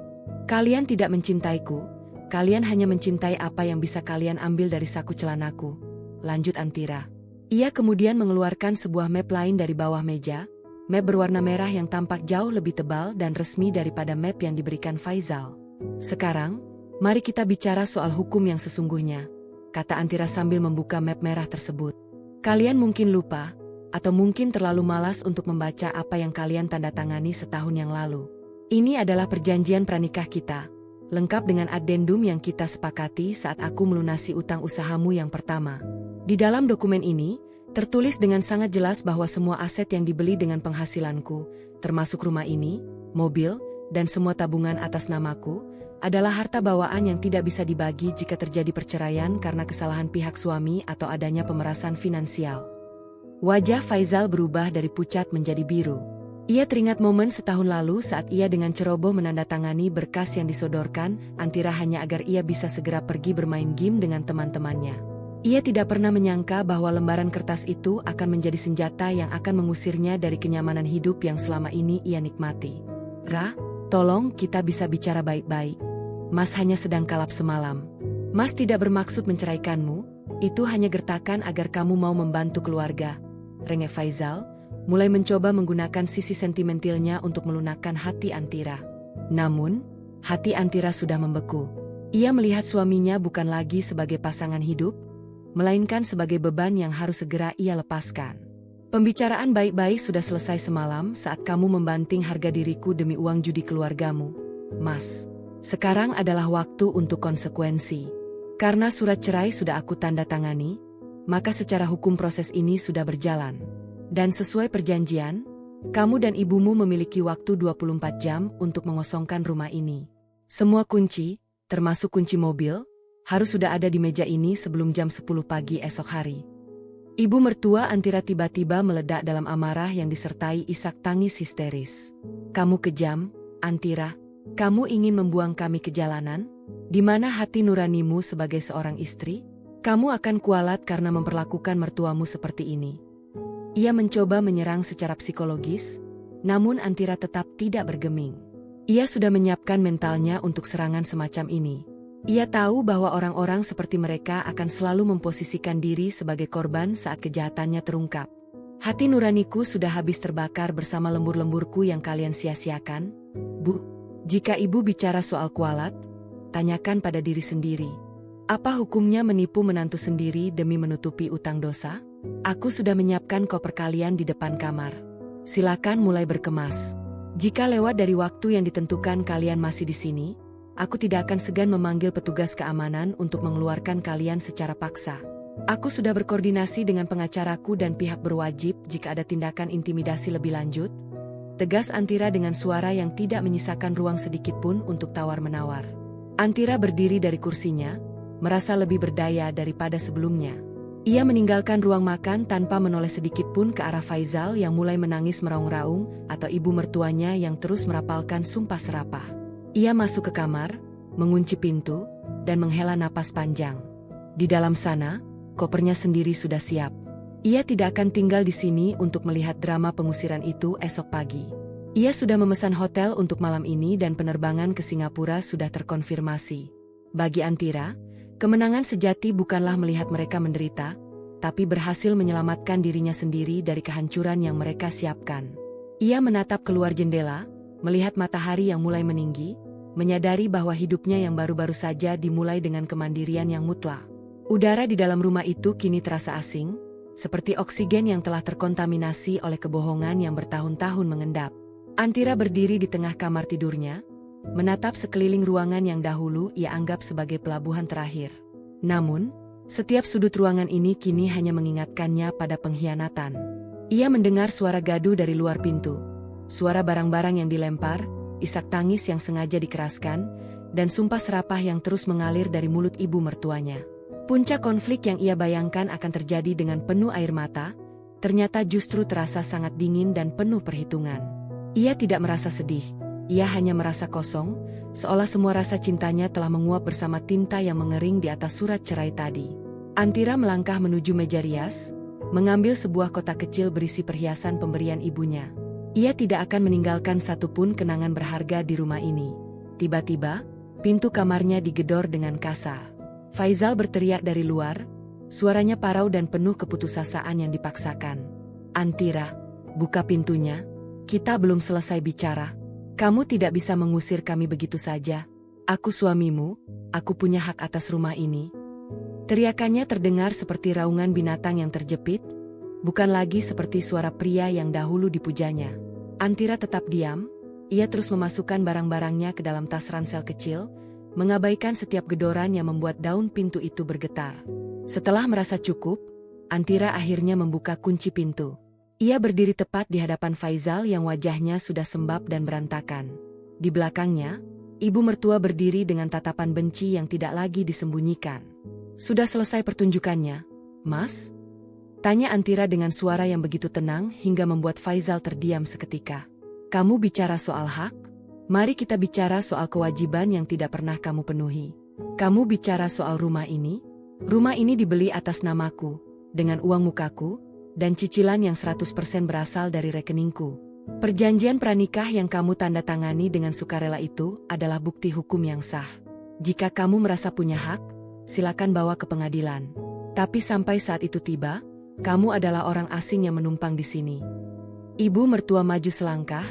Kalian tidak mencintaiku, kalian hanya mencintai apa yang bisa kalian ambil dari saku celanaku," lanjut Antira. Ia kemudian mengeluarkan sebuah map lain dari bawah meja, map berwarna merah yang tampak jauh lebih tebal dan resmi daripada map yang diberikan Faizal. "Sekarang, mari kita bicara soal hukum yang sesungguhnya," kata Antira sambil membuka map merah tersebut. "Kalian mungkin lupa, atau mungkin terlalu malas untuk membaca apa yang kalian tanda tangani setahun yang lalu. Ini adalah perjanjian pranikah kita, lengkap dengan addendum yang kita sepakati saat aku melunasi utang usahamu yang pertama. Di dalam dokumen ini, tertulis dengan sangat jelas bahwa semua aset yang dibeli dengan penghasilanku, termasuk rumah ini, mobil, dan semua tabungan atas namaku, adalah harta bawaan yang tidak bisa dibagi jika terjadi perceraian karena kesalahan pihak suami atau adanya pemerasan finansial." Wajah Faizal berubah dari pucat menjadi biru. Ia teringat momen setahun lalu saat ia dengan ceroboh menandatangani berkas yang disodorkan Antira hanya agar ia bisa segera pergi bermain game dengan teman-temannya. Ia tidak pernah menyangka bahwa lembaran kertas itu akan menjadi senjata yang akan mengusirnya dari kenyamanan hidup yang selama ini ia nikmati. "Ra, tolong kita bisa bicara baik-baik. Mas hanya sedang kalap semalam. Mas tidak bermaksud menceraikanmu, itu hanya gertakan agar kamu mau membantu keluarga," rengek Faizal, mulai mencoba menggunakan sisi sentimentalnya untuk melunakkan hati Antira. Namun, hati Antira sudah membeku. Ia melihat suaminya bukan lagi sebagai pasangan hidup, melainkan sebagai beban yang harus segera ia lepaskan. "Pembicaraan baik-baik sudah selesai semalam saat kamu membanting harga diriku demi uang judi keluargamu, Mas. Sekarang adalah waktu untuk konsekuensi. Karena surat cerai sudah aku tanda tangani, maka secara hukum proses ini sudah berjalan. Dan sesuai perjanjian, kamu dan ibumu memiliki waktu 24 jam untuk mengosongkan rumah ini. Semua kunci, termasuk kunci mobil, Harus sudah ada di meja ini sebelum jam 10 pagi esok hari. Ibu mertua Antira tiba-tiba meledak dalam amarah yang disertai isak tangis histeris. Kamu kejam, Antira. Kamu ingin membuang kami ke jalanan? Di mana hati nuranimu sebagai seorang istri? Kamu akan kualat karena memperlakukan mertuamu seperti ini. Ia mencoba menyerang secara psikologis, namun Antira tetap tidak bergeming. Ia sudah menyiapkan mentalnya untuk serangan semacam ini. Ia tahu bahwa orang-orang seperti mereka akan selalu memposisikan diri sebagai korban saat kejahatannya terungkap. Hati nuraniku sudah habis terbakar bersama lembur-lemburku yang kalian sia-siakan. Bu, jika ibu bicara soal kualat, tanyakan pada diri sendiri. Apa hukumnya menipu menantu sendiri demi menutupi utang dosa? Aku sudah menyiapkan koper kalian di depan kamar. Silakan mulai berkemas. Jika lewat dari waktu yang ditentukan kalian masih di sini, aku tidak akan segan memanggil petugas keamanan untuk mengeluarkan kalian secara paksa. Aku sudah berkoordinasi dengan pengacaraku dan pihak berwajib jika ada tindakan intimidasi lebih lanjut. Tegas Antira dengan suara yang tidak menyisakan ruang sedikitpun untuk tawar-menawar. Antira berdiri dari kursinya, merasa lebih berdaya daripada sebelumnya. Ia meninggalkan ruang makan tanpa menoleh sedikitpun ke arah Faizal yang mulai menangis meraung-raung atau ibu mertuanya yang terus merapalkan sumpah serapah. Ia masuk ke kamar, mengunci pintu, dan menghela napas panjang. Di dalam sana, kopernya sendiri sudah siap. Ia tidak akan tinggal di sini untuk melihat drama pengusiran itu esok pagi. Ia sudah memesan hotel untuk malam ini dan penerbangan ke Singapura sudah terkonfirmasi. Bagi Antira, kemenangan sejati bukanlah melihat mereka menderita, tapi berhasil menyelamatkan dirinya sendiri dari kehancuran yang mereka siapkan. Ia menatap keluar jendela, melihat matahari yang mulai meninggi, menyadari bahwa hidupnya yang baru-baru saja dimulai dengan kemandirian yang mutlak. Udara di dalam rumah itu kini terasa asing, seperti oksigen yang telah terkontaminasi oleh kebohongan yang bertahun-tahun mengendap. Antira berdiri di tengah kamar tidurnya, menatap sekeliling ruangan yang dahulu ia anggap sebagai pelabuhan terakhir. Namun, setiap sudut ruangan ini kini hanya mengingatkannya pada pengkhianatan. Ia mendengar suara gaduh dari luar pintu. Suara barang-barang yang dilempar, isak tangis yang sengaja dikeraskan, dan sumpah serapah yang terus mengalir dari mulut ibu mertuanya. Puncak konflik yang ia bayangkan akan terjadi dengan penuh air mata, ternyata justru terasa sangat dingin dan penuh perhitungan. Ia tidak merasa sedih, ia hanya merasa kosong, seolah semua rasa cintanya telah menguap bersama tinta yang mengering di atas surat cerai tadi. Antira melangkah menuju meja rias, mengambil sebuah kotak kecil berisi perhiasan pemberian ibunya. Ia tidak akan meninggalkan satupun kenangan berharga di rumah ini. Tiba-tiba, pintu kamarnya digedor dengan kasar. Faizal berteriak dari luar, suaranya parau dan penuh keputusasaan yang dipaksakan. Antira, buka pintunya, kita belum selesai bicara. Kamu tidak bisa mengusir kami begitu saja. Aku suamimu, aku punya hak atas rumah ini. Teriakannya terdengar seperti raungan binatang yang terjepit, bukan lagi seperti suara pria yang dahulu dipujanya. Antira tetap diam, ia terus memasukkan barang-barangnya ke dalam tas ransel kecil, mengabaikan setiap gedoran yang membuat daun pintu itu bergetar. Setelah merasa cukup, Antira akhirnya membuka kunci pintu. Ia berdiri tepat di hadapan Faizal yang wajahnya sudah sembab dan berantakan. Di belakangnya, ibu mertua berdiri dengan tatapan benci yang tidak lagi disembunyikan. Sudah selesai pertunjukannya, Mas? Tanya Antira dengan suara yang begitu tenang hingga membuat Faizal terdiam seketika. Kamu bicara soal hak? Mari kita bicara soal kewajiban yang tidak pernah kamu penuhi. Kamu bicara soal rumah ini? Rumah ini dibeli atas namaku, dengan uang mukaku, dan cicilan yang 100% berasal dari rekeningku. Perjanjian pranikah yang kamu tanda tangani dengan sukarela itu adalah bukti hukum yang sah. Jika kamu merasa punya hak, silakan bawa ke pengadilan. Tapi sampai saat itu tiba, kamu adalah orang asing yang menumpang di sini. Ibu mertua maju selangkah,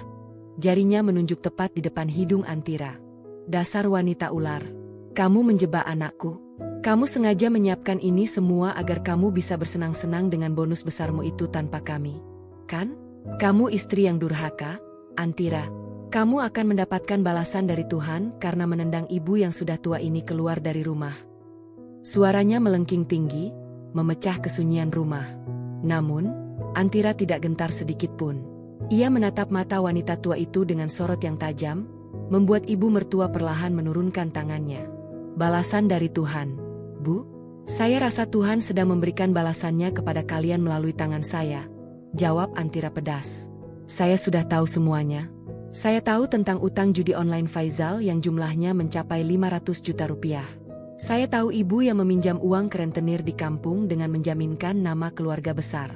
jarinya menunjuk tepat di depan hidung Antira. Dasar wanita ular. Kamu menjebak anakku. Kamu sengaja menyiapkan ini semua agar kamu bisa bersenang-senang dengan bonus besarmu itu tanpa kami. Kan? Kamu istri yang durhaka, Antira. Kamu akan mendapatkan balasan dari Tuhan karena menendang ibu yang sudah tua ini keluar dari rumah. Suaranya melengking tinggi, memecah kesunyian rumah. Namun, Antira tidak gentar sedikit pun. Ia menatap mata wanita tua itu dengan sorot yang tajam, membuat ibu mertua perlahan menurunkan tangannya. Balasan dari Tuhan. Bu, saya rasa Tuhan sedang memberikan balasannya kepada kalian melalui tangan saya, jawab Antira pedas. Saya sudah tahu semuanya. Saya tahu tentang utang judi online Faizal yang jumlahnya mencapai 500 juta rupiah. Saya tahu ibu yang meminjam uang ke rentenir di kampung dengan menjaminkan nama keluarga besar.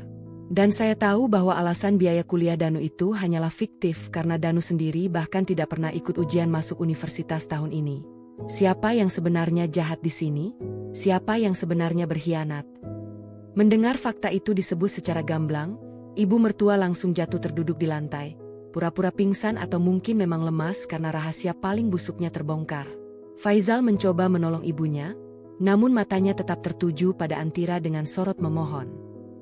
Dan saya tahu bahwa alasan biaya kuliah Danu itu hanyalah fiktif karena Danu sendiri bahkan tidak pernah ikut ujian masuk universitas tahun ini. Siapa yang sebenarnya jahat di sini? Siapa yang sebenarnya berkhianat? Mendengar fakta itu disebut secara gamblang, ibu mertua langsung jatuh terduduk di lantai. Pura-pura pingsan atau mungkin memang lemas karena rahasia paling busuknya terbongkar. Faizal mencoba menolong ibunya, namun matanya tetap tertuju pada Antira dengan sorot memohon.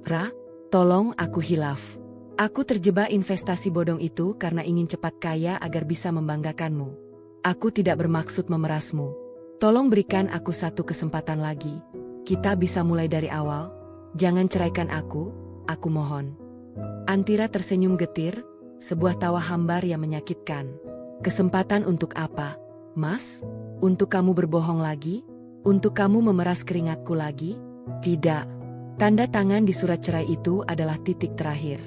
Ra, tolong aku hilaf. Aku terjebak investasi bodong itu karena ingin cepat kaya agar bisa membanggakanmu. Aku tidak bermaksud memerasmu. Tolong berikan aku satu kesempatan lagi. Kita bisa mulai dari awal. Jangan ceraikan aku mohon. Antira tersenyum getir, sebuah tawa hambar yang menyakitkan. Kesempatan untuk apa, Mas? Untuk kamu berbohong lagi? Untuk kamu memeras keringatku lagi? Tidak. Tanda tangan di surat cerai itu adalah titik terakhir.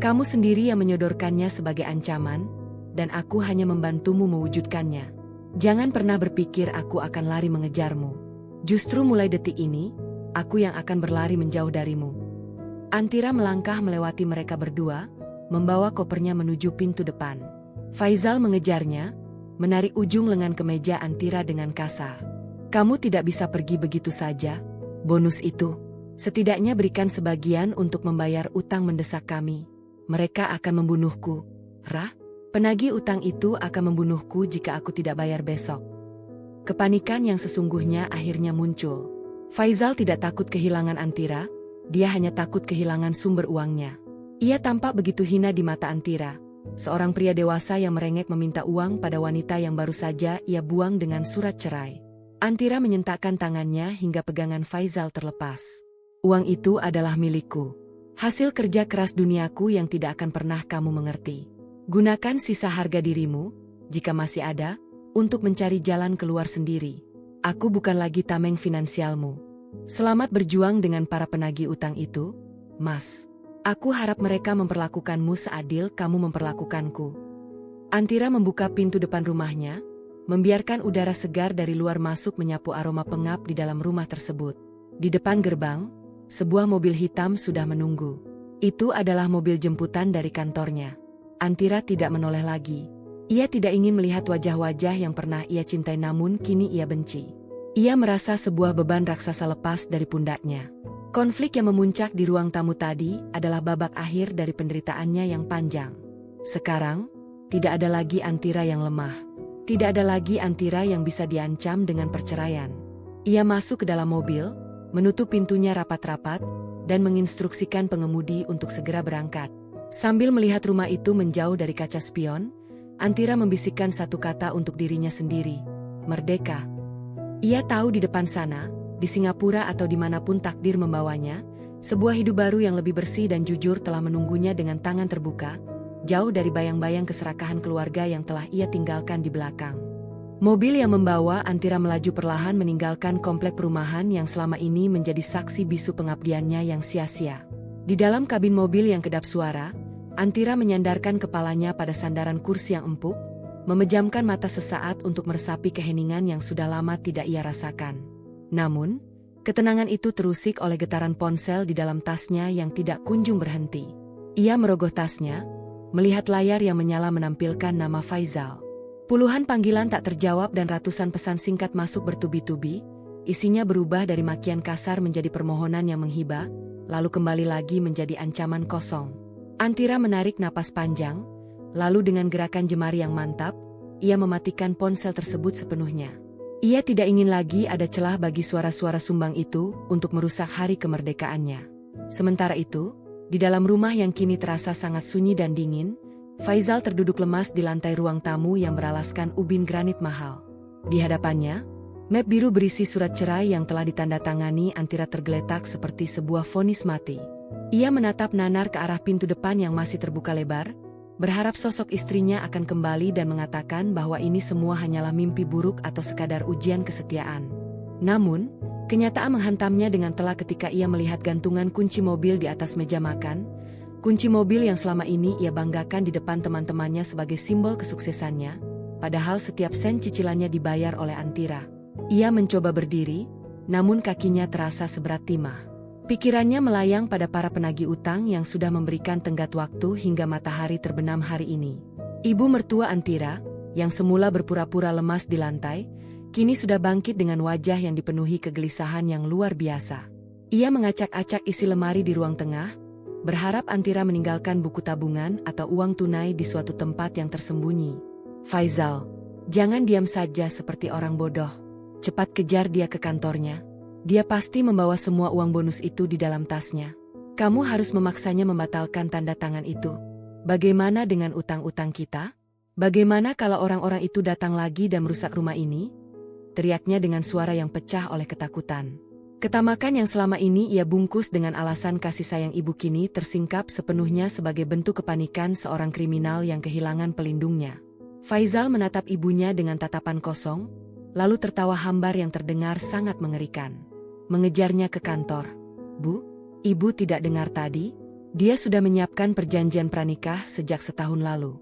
Kamu sendiri yang menyodorkannya sebagai ancaman, dan aku hanya membantumu mewujudkannya. Jangan pernah berpikir aku akan lari mengejarmu. Justru mulai detik ini, aku yang akan berlari menjauh darimu. Antira melangkah melewati mereka berdua, membawa kopernya menuju pintu depan. Faizal mengejarnya, menarik ujung lengan kemeja Antira dengan kasar. Kamu tidak bisa pergi begitu saja. Bonus itu, setidaknya berikan sebagian untuk membayar utang mendesak kami. Mereka akan membunuhku. Ra, penagih utang itu akan membunuhku jika aku tidak bayar besok. Kepanikan yang sesungguhnya akhirnya muncul. Faizal tidak takut kehilangan Antira, dia hanya takut kehilangan sumber uangnya. Ia tampak begitu hina di mata Antira, seorang pria dewasa yang merengek meminta uang pada wanita yang baru saja ia buang dengan surat cerai. Antira menyentakkan tangannya hingga pegangan Faizal terlepas. Uang itu adalah milikku. Hasil kerja keras duniaku yang tidak akan pernah kamu mengerti. Gunakan sisa harga dirimu, jika masih ada, untuk mencari jalan keluar sendiri. Aku bukan lagi tameng finansialmu. Selamat berjuang dengan para penagih utang itu, Mas. Aku harap mereka memperlakukanmu seadil kamu memperlakukanku. Antira membuka pintu depan rumahnya, membiarkan udara segar dari luar masuk menyapu aroma pengap di dalam rumah tersebut. Di depan gerbang, sebuah mobil hitam sudah menunggu. Itu adalah mobil jemputan dari kantornya. Antira tidak menoleh lagi. Ia tidak ingin melihat wajah-wajah yang pernah ia cintai namun kini ia benci. Ia merasa sebuah beban raksasa lepas dari pundaknya. Konflik yang memuncak di ruang tamu tadi adalah babak akhir dari penderitaannya yang panjang. Sekarang, tidak ada lagi Antira yang lemah. Tidak ada lagi Antira yang bisa diancam dengan perceraian. Ia masuk ke dalam mobil, menutup pintunya rapat-rapat, dan menginstruksikan pengemudi untuk segera berangkat. Sambil melihat rumah itu menjauh dari kaca spion, Antira membisikkan satu kata untuk dirinya sendiri, merdeka. Ia tahu di depan sana, di Singapura atau dimanapun takdir membawanya, sebuah hidup baru yang lebih bersih dan jujur telah menunggunya dengan tangan terbuka, jauh dari bayang-bayang keserakahan keluarga yang telah ia tinggalkan di belakang. Mobil yang membawa Antira melaju perlahan meninggalkan komplek perumahan yang selama ini menjadi saksi bisu pengabdiannya yang sia-sia. Di dalam kabin mobil yang kedap suara, Antira menyandarkan kepalanya pada sandaran kursi yang empuk, memejamkan mata sesaat untuk meresapi keheningan yang sudah lama tidak ia rasakan. Namun, ketenangan itu terusik oleh getaran ponsel di dalam tasnya yang tidak kunjung berhenti. Ia merogoh tasnya, melihat layar yang menyala menampilkan nama Faizal. Puluhan panggilan tak terjawab dan ratusan pesan singkat masuk bertubi-tubi, isinya berubah dari makian kasar menjadi permohonan yang menghibah, lalu kembali lagi menjadi ancaman kosong. Antira menarik napas panjang, lalu dengan gerakan jemari yang mantap, ia mematikan ponsel tersebut sepenuhnya. Ia tidak ingin lagi ada celah bagi suara-suara sumbang itu untuk merusak hari kemerdekaannya. Sementara itu, di dalam rumah yang kini terasa sangat sunyi dan dingin, Faizal terduduk lemas di lantai ruang tamu yang beralaskan ubin granit mahal. Di hadapannya, map biru berisi surat cerai yang telah ditandatangani Antira tergeletak seperti sebuah vonis mati. Ia menatap nanar ke arah pintu depan yang masih terbuka lebar, berharap sosok istrinya akan kembali dan mengatakan bahwa ini semua hanyalah mimpi buruk atau sekadar ujian kesetiaan. Namun, Kenyataan menghantamnya dengan telak ketika ia melihat gantungan kunci mobil di atas meja makan. Kunci mobil yang selama ini ia banggakan di depan teman-temannya sebagai simbol kesuksesannya, padahal setiap sen cicilannya dibayar oleh Antira. Ia mencoba berdiri, namun kakinya terasa seberat timah. Pikirannya melayang pada para penagih utang yang sudah memberikan tenggat waktu hingga matahari terbenam hari ini. Ibu mertua Antira, yang semula berpura-pura lemas di lantai, kini sudah bangkit dengan wajah yang dipenuhi kegelisahan yang luar biasa. Ia mengacak-acak isi lemari di ruang tengah, berharap Antira meninggalkan buku tabungan atau uang tunai di suatu tempat yang tersembunyi. Faizal, jangan diam saja seperti orang bodoh. Cepat kejar dia ke kantornya. Dia pasti membawa semua uang bonus itu di dalam tasnya. Kamu harus memaksanya membatalkan tanda tangan itu. Bagaimana dengan utang-utang kita? Bagaimana kalau orang-orang itu datang lagi dan merusak rumah ini? Teriaknya dengan suara yang pecah oleh ketakutan. Ketamakan yang selama ini ia bungkus dengan alasan kasih sayang ibu kini tersingkap sepenuhnya sebagai bentuk kepanikan seorang kriminal yang kehilangan pelindungnya. Faizal menatap ibunya dengan tatapan kosong, lalu tertawa hambar yang terdengar sangat mengerikan. Mengejarnya ke kantor. Bu, ibu tidak dengar tadi? Dia sudah menyiapkan perjanjian pranikah sejak setahun lalu.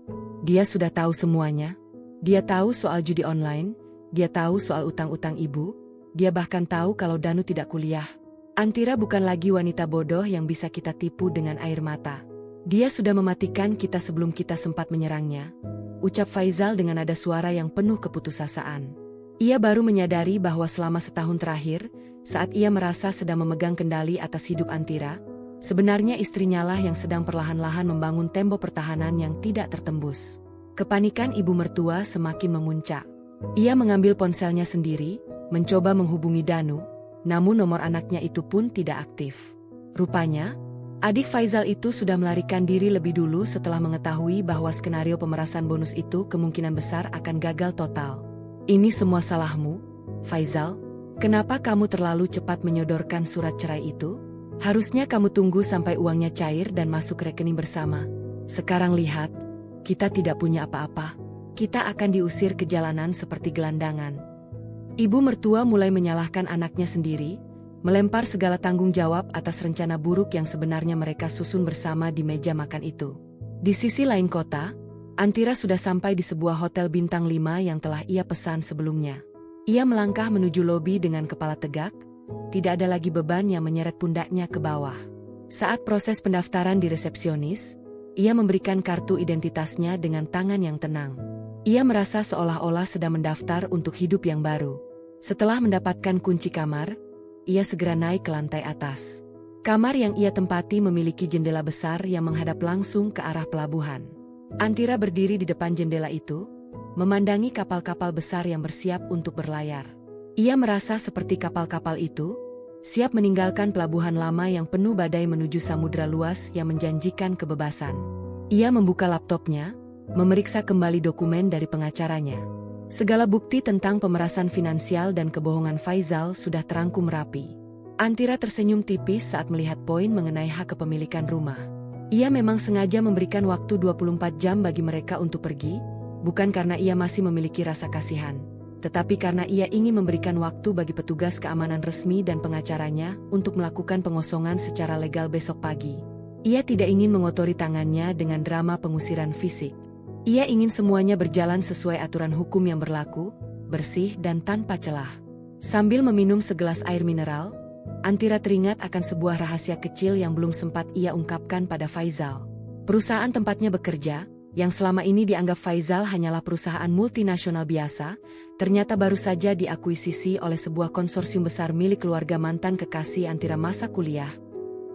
Dia sudah tahu semuanya. Dia tahu soal judi online. Dia tahu soal utang-utang ibu, dia bahkan tahu kalau Danu tidak kuliah. Antira bukan lagi wanita bodoh yang bisa kita tipu dengan air mata. Dia sudah mematikan kita sebelum kita sempat menyerangnya. Ucap Faizal dengan nada suara yang penuh keputusasaan. Ia baru menyadari bahwa selama setahun terakhir, saat ia merasa sedang memegang kendali atas hidup Antira, sebenarnya istrinya lah yang sedang perlahan-lahan membangun tembok pertahanan yang tidak tertembus. Kepanikan ibu mertua semakin memuncak. Ia mengambil ponselnya sendiri, mencoba menghubungi Danu, namun nomor anaknya itu pun tidak aktif. Rupanya, adik Faizal itu sudah melarikan diri lebih dulu setelah mengetahui bahwa skenario pemerasan bonus itu kemungkinan besar akan gagal total. Ini semua salahmu, Faizal. Kenapa kamu terlalu cepat menyodorkan surat cerai itu? Harusnya kamu tunggu sampai uangnya cair dan masuk rekening bersama. Sekarang lihat, kita tidak punya apa-apa. Kita akan diusir ke jalanan seperti gelandangan. Ibu mertua mulai menyalahkan anaknya sendiri, melempar segala tanggung jawab atas rencana buruk yang sebenarnya mereka susun bersama di meja makan itu. Di sisi lain kota, Antira sudah sampai di sebuah hotel bintang 5 yang telah ia pesan sebelumnya. Ia melangkah menuju lobi dengan kepala tegak, tidak ada lagi beban yang menyeret pundaknya ke bawah. Saat proses pendaftaran di resepsionis, ia memberikan kartu identitasnya dengan tangan yang tenang. Ia merasa seolah-olah sedang mendaftar untuk hidup yang baru. Setelah mendapatkan kunci kamar, ia segera naik ke lantai atas. Kamar yang ia tempati memiliki jendela besar yang menghadap langsung ke arah pelabuhan. Antira berdiri di depan jendela itu, memandangi kapal-kapal besar yang bersiap untuk berlayar. Ia merasa seperti kapal-kapal itu, siap meninggalkan pelabuhan lama yang penuh badai menuju samudera luas yang menjanjikan kebebasan. Ia membuka laptopnya, memeriksa kembali dokumen dari pengacaranya. Segala bukti tentang pemerasan finansial dan kebohongan Faizal sudah terangkum rapi. Antira tersenyum tipis saat melihat poin mengenai hak kepemilikan rumah. Ia memang sengaja memberikan waktu 24 jam bagi mereka untuk pergi, bukan karena ia masih memiliki rasa kasihan, tetapi karena ia ingin memberikan waktu bagi petugas keamanan resmi dan pengacaranya untuk melakukan pengosongan secara legal besok pagi. Ia tidak ingin mengotori tangannya dengan drama pengusiran fisik. Ia ingin semuanya berjalan sesuai aturan hukum yang berlaku, bersih dan tanpa celah. Sambil meminum segelas air mineral, Antira teringat akan sebuah rahasia kecil yang belum sempat ia ungkapkan pada Faizal. Perusahaan tempatnya bekerja, yang selama ini dianggap Faizal hanyalah perusahaan multinasional biasa, ternyata baru saja diakuisisi oleh sebuah konsorsium besar milik keluarga mantan kekasih Antira masa kuliah.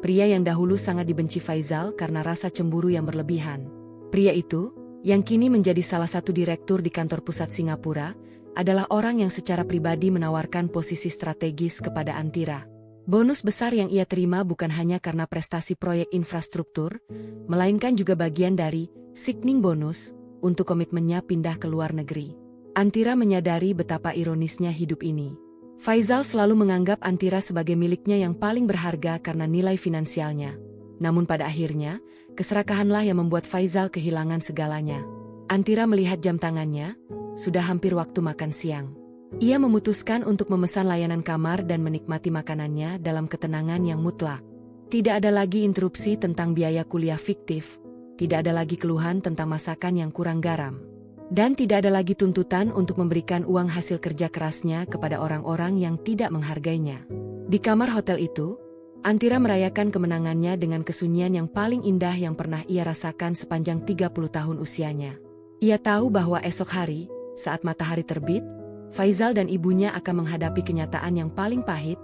Pria yang dahulu sangat dibenci Faizal karena rasa cemburu yang berlebihan. Pria itu, yang kini menjadi salah satu direktur di kantor pusat Singapura, adalah orang yang secara pribadi menawarkan posisi strategis kepada Antira. Bonus besar yang ia terima bukan hanya karena prestasi proyek infrastruktur, melainkan juga bagian dari signing bonus untuk komitmennya pindah ke luar negeri. Antira menyadari betapa ironisnya hidup ini. Faizal selalu menganggap Antira sebagai miliknya yang paling berharga karena nilai finansialnya. Namun pada akhirnya, keserakahanlah yang membuat Faizal kehilangan segalanya. Antira melihat jam tangannya, sudah hampir waktu makan siang. Ia memutuskan untuk memesan layanan kamar dan menikmati makanannya dalam ketenangan yang mutlak. Tidak ada lagi interupsi tentang biaya kuliah fiktif, tidak ada lagi keluhan tentang masakan yang kurang garam, dan tidak ada lagi tuntutan untuk memberikan uang hasil kerja kerasnya kepada orang-orang yang tidak menghargainya. Di kamar hotel itu, Antira merayakan kemenangannya dengan kesunyian yang paling indah yang pernah ia rasakan sepanjang 30 tahun usianya. Ia tahu bahwa esok hari, saat matahari terbit, Faizal dan ibunya akan menghadapi kenyataan yang paling pahit,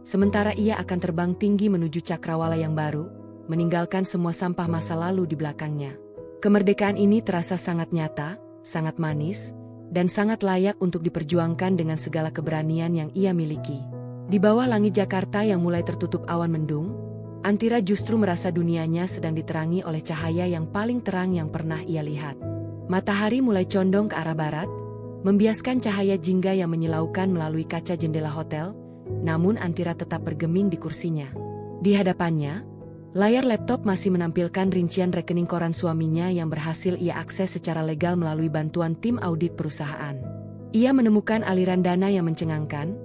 sementara ia akan terbang tinggi menuju cakrawala yang baru, meninggalkan semua sampah masa lalu di belakangnya. Kemerdekaan ini terasa sangat nyata, sangat manis, dan sangat layak untuk diperjuangkan dengan segala keberanian yang ia miliki. Di bawah langit Jakarta yang mulai tertutup awan mendung, Antira justru merasa dunianya sedang diterangi oleh cahaya yang paling terang yang pernah ia lihat. Matahari mulai condong ke arah barat, membiaskan cahaya jingga yang menyilaukan melalui kaca jendela hotel, namun Antira tetap bergeming di kursinya. Di hadapannya, layar laptop masih menampilkan rincian rekening koran suaminya yang berhasil ia akses secara legal melalui bantuan tim audit perusahaan. Ia menemukan aliran dana yang mencengangkan,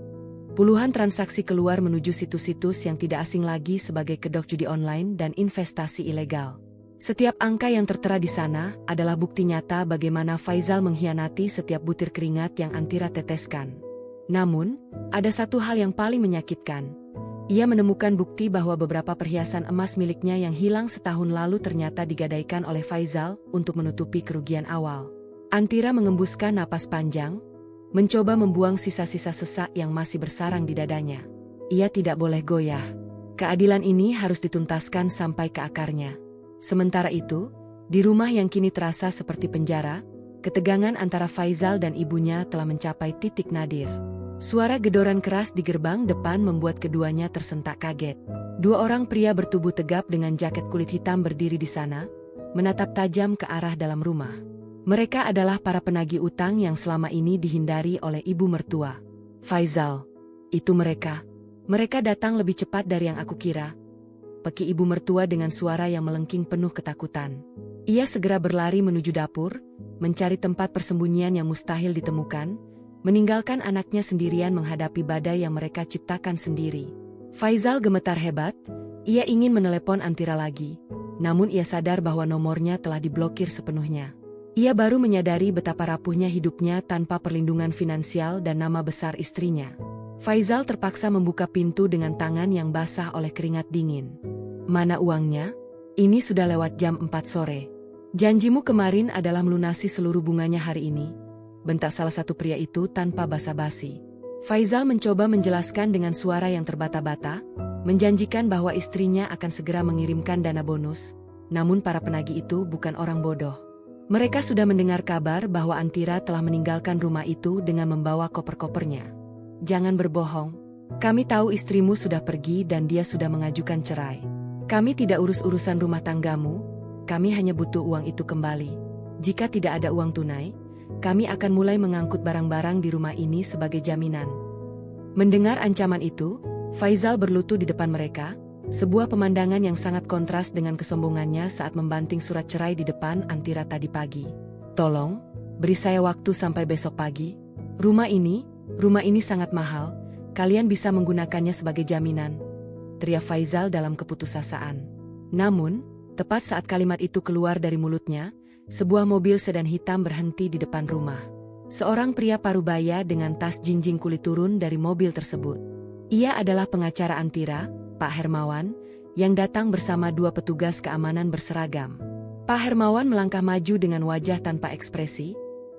puluhan transaksi keluar menuju situs-situs yang tidak asing lagi sebagai kedok judi online dan investasi ilegal. Setiap angka yang tertera di sana adalah bukti nyata bagaimana Faizal mengkhianati setiap butir keringat yang Antira teteskan. Namun, ada satu hal yang paling menyakitkan. Ia menemukan bukti bahwa beberapa perhiasan emas miliknya yang hilang setahun lalu ternyata digadaikan oleh Faizal untuk menutupi kerugian awal. Antira mengembuskan napas panjang, mencoba membuang sisa-sisa sesak yang masih bersarang di dadanya. Ia tidak boleh goyah. Keadilan ini harus dituntaskan sampai ke akarnya. Sementara itu, di rumah yang kini terasa seperti penjara, ketegangan antara Faizal dan ibunya telah mencapai titik nadir. Suara gedoran keras di gerbang depan membuat keduanya tersentak kaget. Dua orang pria bertubuh tegap dengan jaket kulit hitam berdiri di sana, menatap tajam ke arah dalam rumah. Mereka adalah para penagih utang yang selama ini dihindari oleh ibu mertua. Faizal, itu mereka. Mereka datang lebih cepat dari yang aku kira. Peki ibu mertua dengan suara yang melengking penuh ketakutan. Ia segera berlari menuju dapur, mencari tempat persembunyian yang mustahil ditemukan, meninggalkan anaknya sendirian menghadapi badai yang mereka ciptakan sendiri. Faizal gemetar hebat, ia ingin menelepon Antira lagi, namun ia sadar bahwa nomornya telah diblokir sepenuhnya. Ia baru menyadari betapa rapuhnya hidupnya tanpa perlindungan finansial dan nama besar istrinya. Faizal terpaksa membuka pintu dengan tangan yang basah oleh keringat dingin. Mana uangnya? Ini sudah lewat jam 4 sore. Janjimu kemarin adalah melunasi seluruh bunganya hari ini, bentak salah satu pria itu tanpa basa-basi. Faizal mencoba menjelaskan dengan suara yang terbata-bata, menjanjikan bahwa istrinya akan segera mengirimkan dana bonus, namun para penagih itu bukan orang bodoh. Mereka sudah mendengar kabar bahwa Antira telah meninggalkan rumah itu dengan membawa koper-kopernya. Jangan berbohong. Kami tahu istrimu sudah pergi dan dia sudah mengajukan cerai. Kami tidak urus urusan rumah tanggamu, kami hanya butuh uang itu kembali. Jika tidak ada uang tunai, kami akan mulai mengangkut barang-barang di rumah ini sebagai jaminan. Mendengar ancaman itu, Faizal berlutut di depan mereka, sebuah pemandangan yang sangat kontras dengan kesombongannya saat membanting surat cerai di depan Antira tadi pagi. Tolong, beri saya waktu sampai besok pagi. Rumah ini sangat mahal, kalian bisa menggunakannya sebagai jaminan, teriak Faizal dalam keputusasaan. Namun, tepat saat kalimat itu keluar dari mulutnya, sebuah mobil sedan hitam berhenti di depan rumah. Seorang pria parubaya dengan tas jinjing kulit turun dari mobil tersebut. Ia adalah pengacara Antira, Pak Hermawan, yang datang bersama dua petugas keamanan berseragam. Pak Hermawan melangkah maju dengan wajah tanpa ekspresi,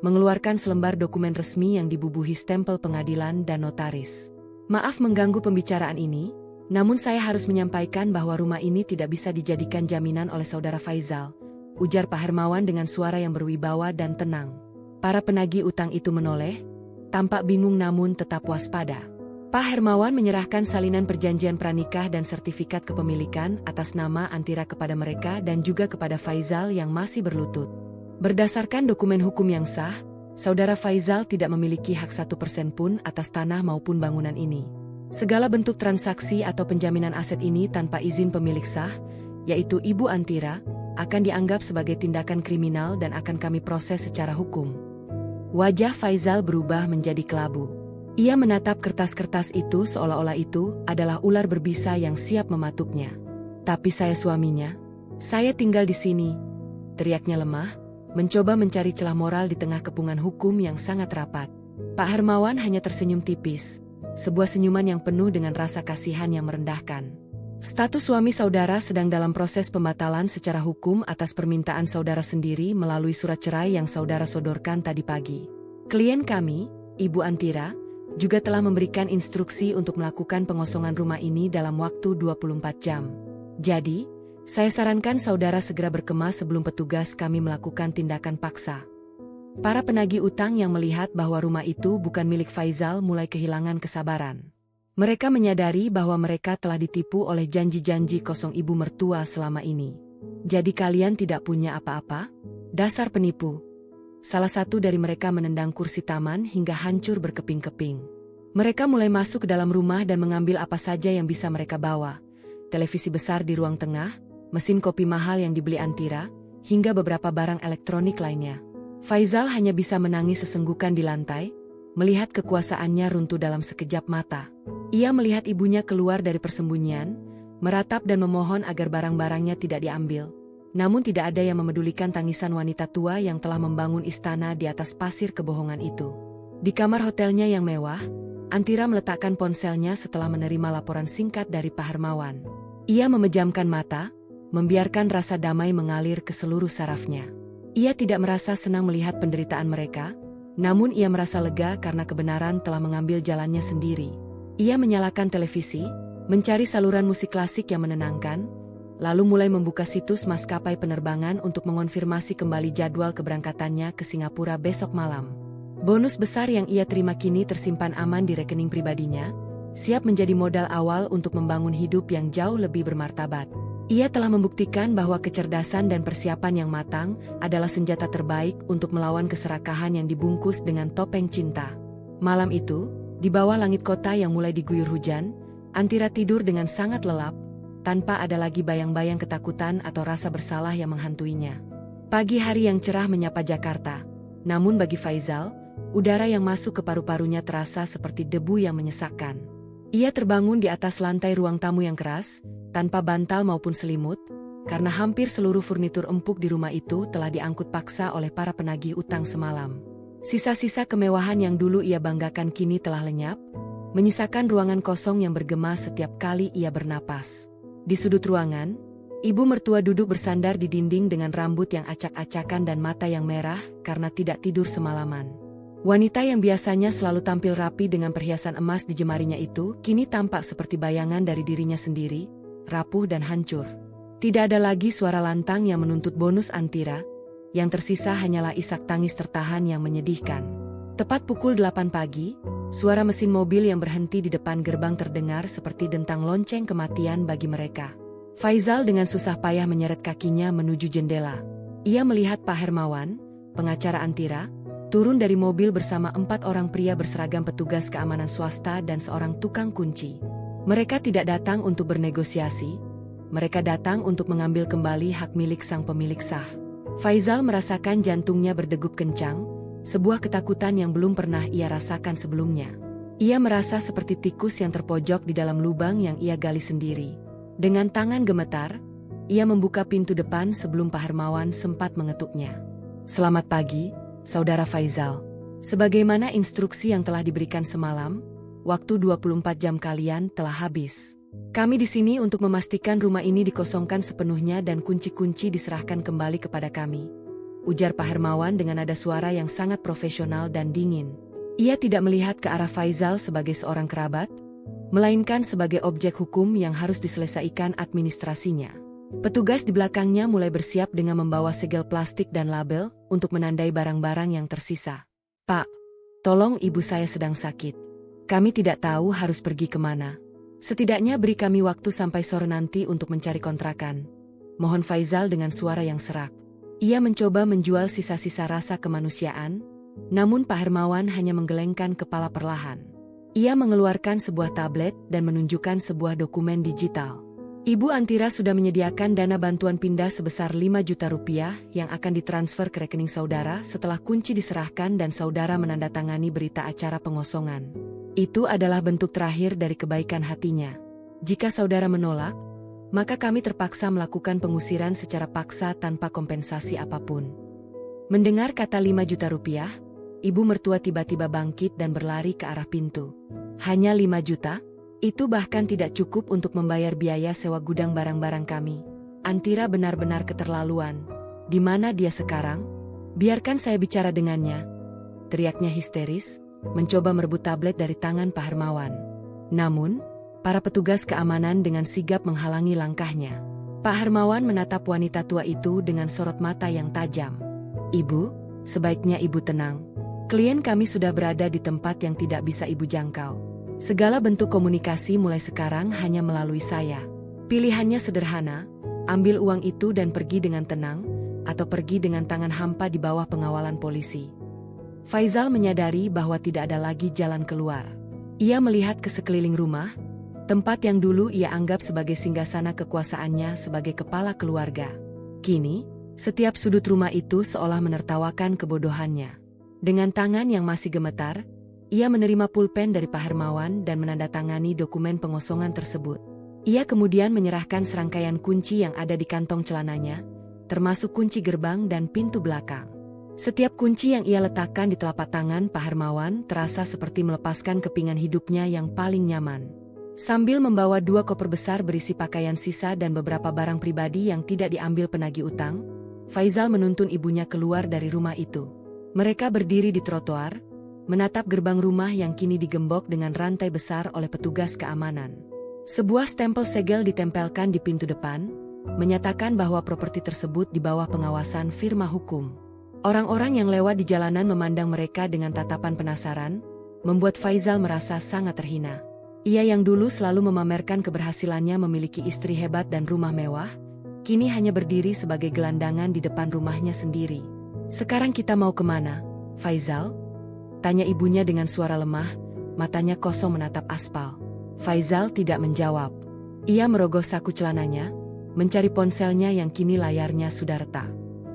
mengeluarkan selembar dokumen resmi yang dibubuhi stempel pengadilan dan notaris. Maaf mengganggu pembicaraan ini, namun saya harus menyampaikan bahwa rumah ini tidak bisa dijadikan jaminan oleh saudara Faizal, ujar Pak Hermawan dengan suara yang berwibawa dan tenang. Para penagih utang itu menoleh, tampak bingung namun tetap waspada. Pak Hermawan menyerahkan salinan perjanjian pranikah dan sertifikat kepemilikan atas nama Antira kepada mereka dan juga kepada Faizal yang masih berlutut. Berdasarkan dokumen hukum yang sah, saudara Faizal tidak memiliki hak 1% pun atas tanah maupun bangunan ini. Segala bentuk transaksi atau penjaminan aset ini tanpa izin pemilik sah, yaitu Ibu Antira, akan dianggap sebagai tindakan kriminal dan akan kami proses secara hukum. Wajah Faizal berubah menjadi kelabu. Ia menatap kertas-kertas itu seolah-olah itu adalah ular berbisa yang siap mematuknya. Tapi saya suaminya. Saya tinggal di sini. Teriaknya lemah, mencoba mencari celah moral di tengah kepungan hukum yang sangat rapat. Pak Hermawan hanya tersenyum tipis. Sebuah senyuman yang penuh dengan rasa kasihan yang merendahkan. Status suami saudara sedang dalam proses pembatalan secara hukum atas permintaan saudara sendiri melalui surat cerai yang saudara sodorkan tadi pagi. Klien kami, Ibu Antira, juga telah memberikan instruksi untuk melakukan pengosongan rumah ini dalam waktu 24 jam. Jadi, saya sarankan saudara segera berkemas sebelum petugas kami melakukan tindakan paksa. Para penagih utang yang melihat bahwa rumah itu bukan milik Faizal mulai kehilangan kesabaran. Mereka menyadari bahwa mereka telah ditipu oleh janji-janji kosong ibu mertua selama ini. Jadi kalian tidak punya apa-apa? Dasar penipu. Salah satu dari mereka menendang kursi taman hingga hancur berkeping-keping. Mereka mulai masuk ke dalam rumah dan mengambil apa saja yang bisa mereka bawa. Televisi besar di ruang tengah, mesin kopi mahal yang dibeli Antira, hingga beberapa barang elektronik lainnya. Faizal hanya bisa menangis sesenggukan di lantai, melihat kekuasaannya runtuh dalam sekejap mata. Ia melihat ibunya keluar dari persembunyian, meratap dan memohon agar barang-barangnya tidak diambil. Namun tidak ada yang memedulikan tangisan wanita tua yang telah membangun istana di atas pasir kebohongan itu. Di kamar hotelnya yang mewah, Antira meletakkan ponselnya setelah menerima laporan singkat dari Pak Hermawan. Ia memejamkan mata, membiarkan rasa damai mengalir ke seluruh sarafnya. Ia tidak merasa senang melihat penderitaan mereka, namun ia merasa lega karena kebenaran telah mengambil jalannya sendiri. Ia menyalakan televisi, mencari saluran musik klasik yang menenangkan, lalu mulai membuka situs maskapai penerbangan untuk mengonfirmasi kembali jadwal keberangkatannya ke Singapura besok malam. Bonus besar yang ia terima kini tersimpan aman di rekening pribadinya, siap menjadi modal awal untuk membangun hidup yang jauh lebih bermartabat. Ia telah membuktikan bahwa kecerdasan dan persiapan yang matang adalah senjata terbaik untuk melawan keserakahan yang dibungkus dengan topeng cinta. Malam itu, di bawah langit kota yang mulai diguyur hujan, Antira tidur dengan sangat lelap, tanpa ada lagi bayang-bayang ketakutan atau rasa bersalah yang menghantuinya. Pagi hari yang cerah menyapa Jakarta, namun bagi Faizal, udara yang masuk ke paru-parunya terasa seperti debu yang menyesakkan. Ia terbangun di atas lantai ruang tamu yang keras, tanpa bantal maupun selimut, karena hampir seluruh furnitur empuk di rumah itu telah diangkut paksa oleh para penagih utang semalam. Sisa-sisa kemewahan yang dulu ia banggakan kini telah lenyap, menyisakan ruangan kosong yang bergema setiap kali ia bernapas. Di sudut ruangan, ibu mertua duduk bersandar di dinding dengan rambut yang acak-acakan dan mata yang merah karena tidak tidur semalaman. Wanita yang biasanya selalu tampil rapi dengan perhiasan emas di jemarinya itu, kini tampak seperti bayangan dari dirinya sendiri, rapuh dan hancur. Tidak ada lagi suara lantang yang menuntut bonus Antira, yang tersisa hanyalah isak tangis tertahan yang menyedihkan. Tepat pukul 8 pagi, suara mesin mobil yang berhenti di depan gerbang terdengar seperti dentang lonceng kematian bagi mereka. Faizal dengan susah payah menyeret kakinya menuju jendela. Ia melihat Pak Hermawan, pengacara Antira, turun dari mobil bersama 4 orang pria berseragam petugas keamanan swasta dan seorang tukang kunci. Mereka tidak datang untuk bernegosiasi, mereka datang untuk mengambil kembali hak milik sang pemilik sah. Faizal merasakan jantungnya berdegup kencang, sebuah ketakutan yang belum pernah ia rasakan sebelumnya. Ia merasa seperti tikus yang terpojok di dalam lubang yang ia gali sendiri. Dengan tangan gemetar, ia membuka pintu depan sebelum Pak Hermawan sempat mengetuknya. "Selamat pagi, Saudara Faizal. Sebagaimana instruksi yang telah diberikan semalam, waktu 24 jam kalian telah habis. Kami di sini untuk memastikan rumah ini dikosongkan sepenuhnya dan kunci-kunci diserahkan kembali kepada kami," ujar Pak Hermawan dengan nada suara yang sangat profesional dan dingin. Ia tidak melihat ke arah Faizal sebagai seorang kerabat, melainkan sebagai objek hukum yang harus diselesaikan administrasinya. Petugas di belakangnya mulai bersiap dengan membawa segel plastik dan label untuk menandai barang-barang yang tersisa. "Pak, tolong ibu saya sedang sakit. Kami tidak tahu harus pergi kemana. Setidaknya beri kami waktu sampai sore nanti untuk mencari kontrakan," mohon Faizal dengan suara yang serak. Ia mencoba menjual sisa-sisa rasa kemanusiaan, namun Pak Hermawan hanya menggelengkan kepala perlahan. Ia mengeluarkan sebuah tablet dan menunjukkan sebuah dokumen digital. Ibu Antira sudah menyediakan dana bantuan pindah sebesar 5 juta rupiah yang akan ditransfer ke rekening saudara setelah kunci diserahkan dan saudara menandatangani berita acara pengosongan. Itu adalah bentuk terakhir dari kebaikan hatinya. Jika saudara menolak, maka kami terpaksa melakukan pengusiran secara paksa tanpa kompensasi apapun. Mendengar kata 5 juta rupiah, ibu mertua tiba-tiba bangkit dan berlari ke arah pintu. Hanya 5 juta? Itu bahkan tidak cukup untuk membayar biaya sewa gudang barang-barang kami. Antira benar-benar keterlaluan. Di mana dia sekarang? Biarkan saya bicara dengannya, teriaknya histeris, mencoba merebut tablet dari tangan Pak Hermawan. Namun, para petugas keamanan dengan sigap menghalangi langkahnya. Pak Hermawan menatap wanita tua itu dengan sorot mata yang tajam. Ibu, sebaiknya ibu tenang. Klien kami sudah berada di tempat yang tidak bisa ibu jangkau. Segala bentuk komunikasi mulai sekarang hanya melalui saya. Pilihannya sederhana, ambil uang itu dan pergi dengan tenang, atau pergi dengan tangan hampa di bawah pengawalan polisi. Faizal menyadari bahwa tidak ada lagi jalan keluar. Ia melihat ke sekeliling rumah, tempat yang dulu ia anggap sebagai singgasana kekuasaannya sebagai kepala keluarga. Kini, setiap sudut rumah itu seolah menertawakan kebodohannya. Dengan tangan yang masih gemetar, ia menerima pulpen dari Pak Hermawan dan menandatangani dokumen pengosongan tersebut. Ia kemudian menyerahkan serangkaian kunci yang ada di kantong celananya, termasuk kunci gerbang dan pintu belakang. Setiap kunci yang ia letakkan di telapak tangan Pak Hermawan terasa seperti melepaskan kepingan hidupnya yang paling nyaman. Sambil membawa 2 koper besar berisi pakaian sisa dan beberapa barang pribadi yang tidak diambil penagih utang, Faizal menuntun ibunya keluar dari rumah itu. Mereka berdiri di trotoar, menatap gerbang rumah yang kini digembok dengan rantai besar oleh petugas keamanan. Sebuah stempel segel ditempelkan di pintu depan, menyatakan bahwa properti tersebut di bawah pengawasan firma hukum. Orang-orang yang lewat di jalanan memandang mereka dengan tatapan penasaran, membuat Faizal merasa sangat terhina. Ia yang dulu selalu memamerkan keberhasilannya memiliki istri hebat dan rumah mewah, kini hanya berdiri sebagai gelandangan di depan rumahnya sendiri. "Sekarang kita mau kemana, Faizal?" tanya ibunya dengan suara lemah, matanya kosong menatap aspal. Faizal tidak menjawab. Ia merogoh saku celananya, mencari ponselnya yang kini layarnya sudah retak.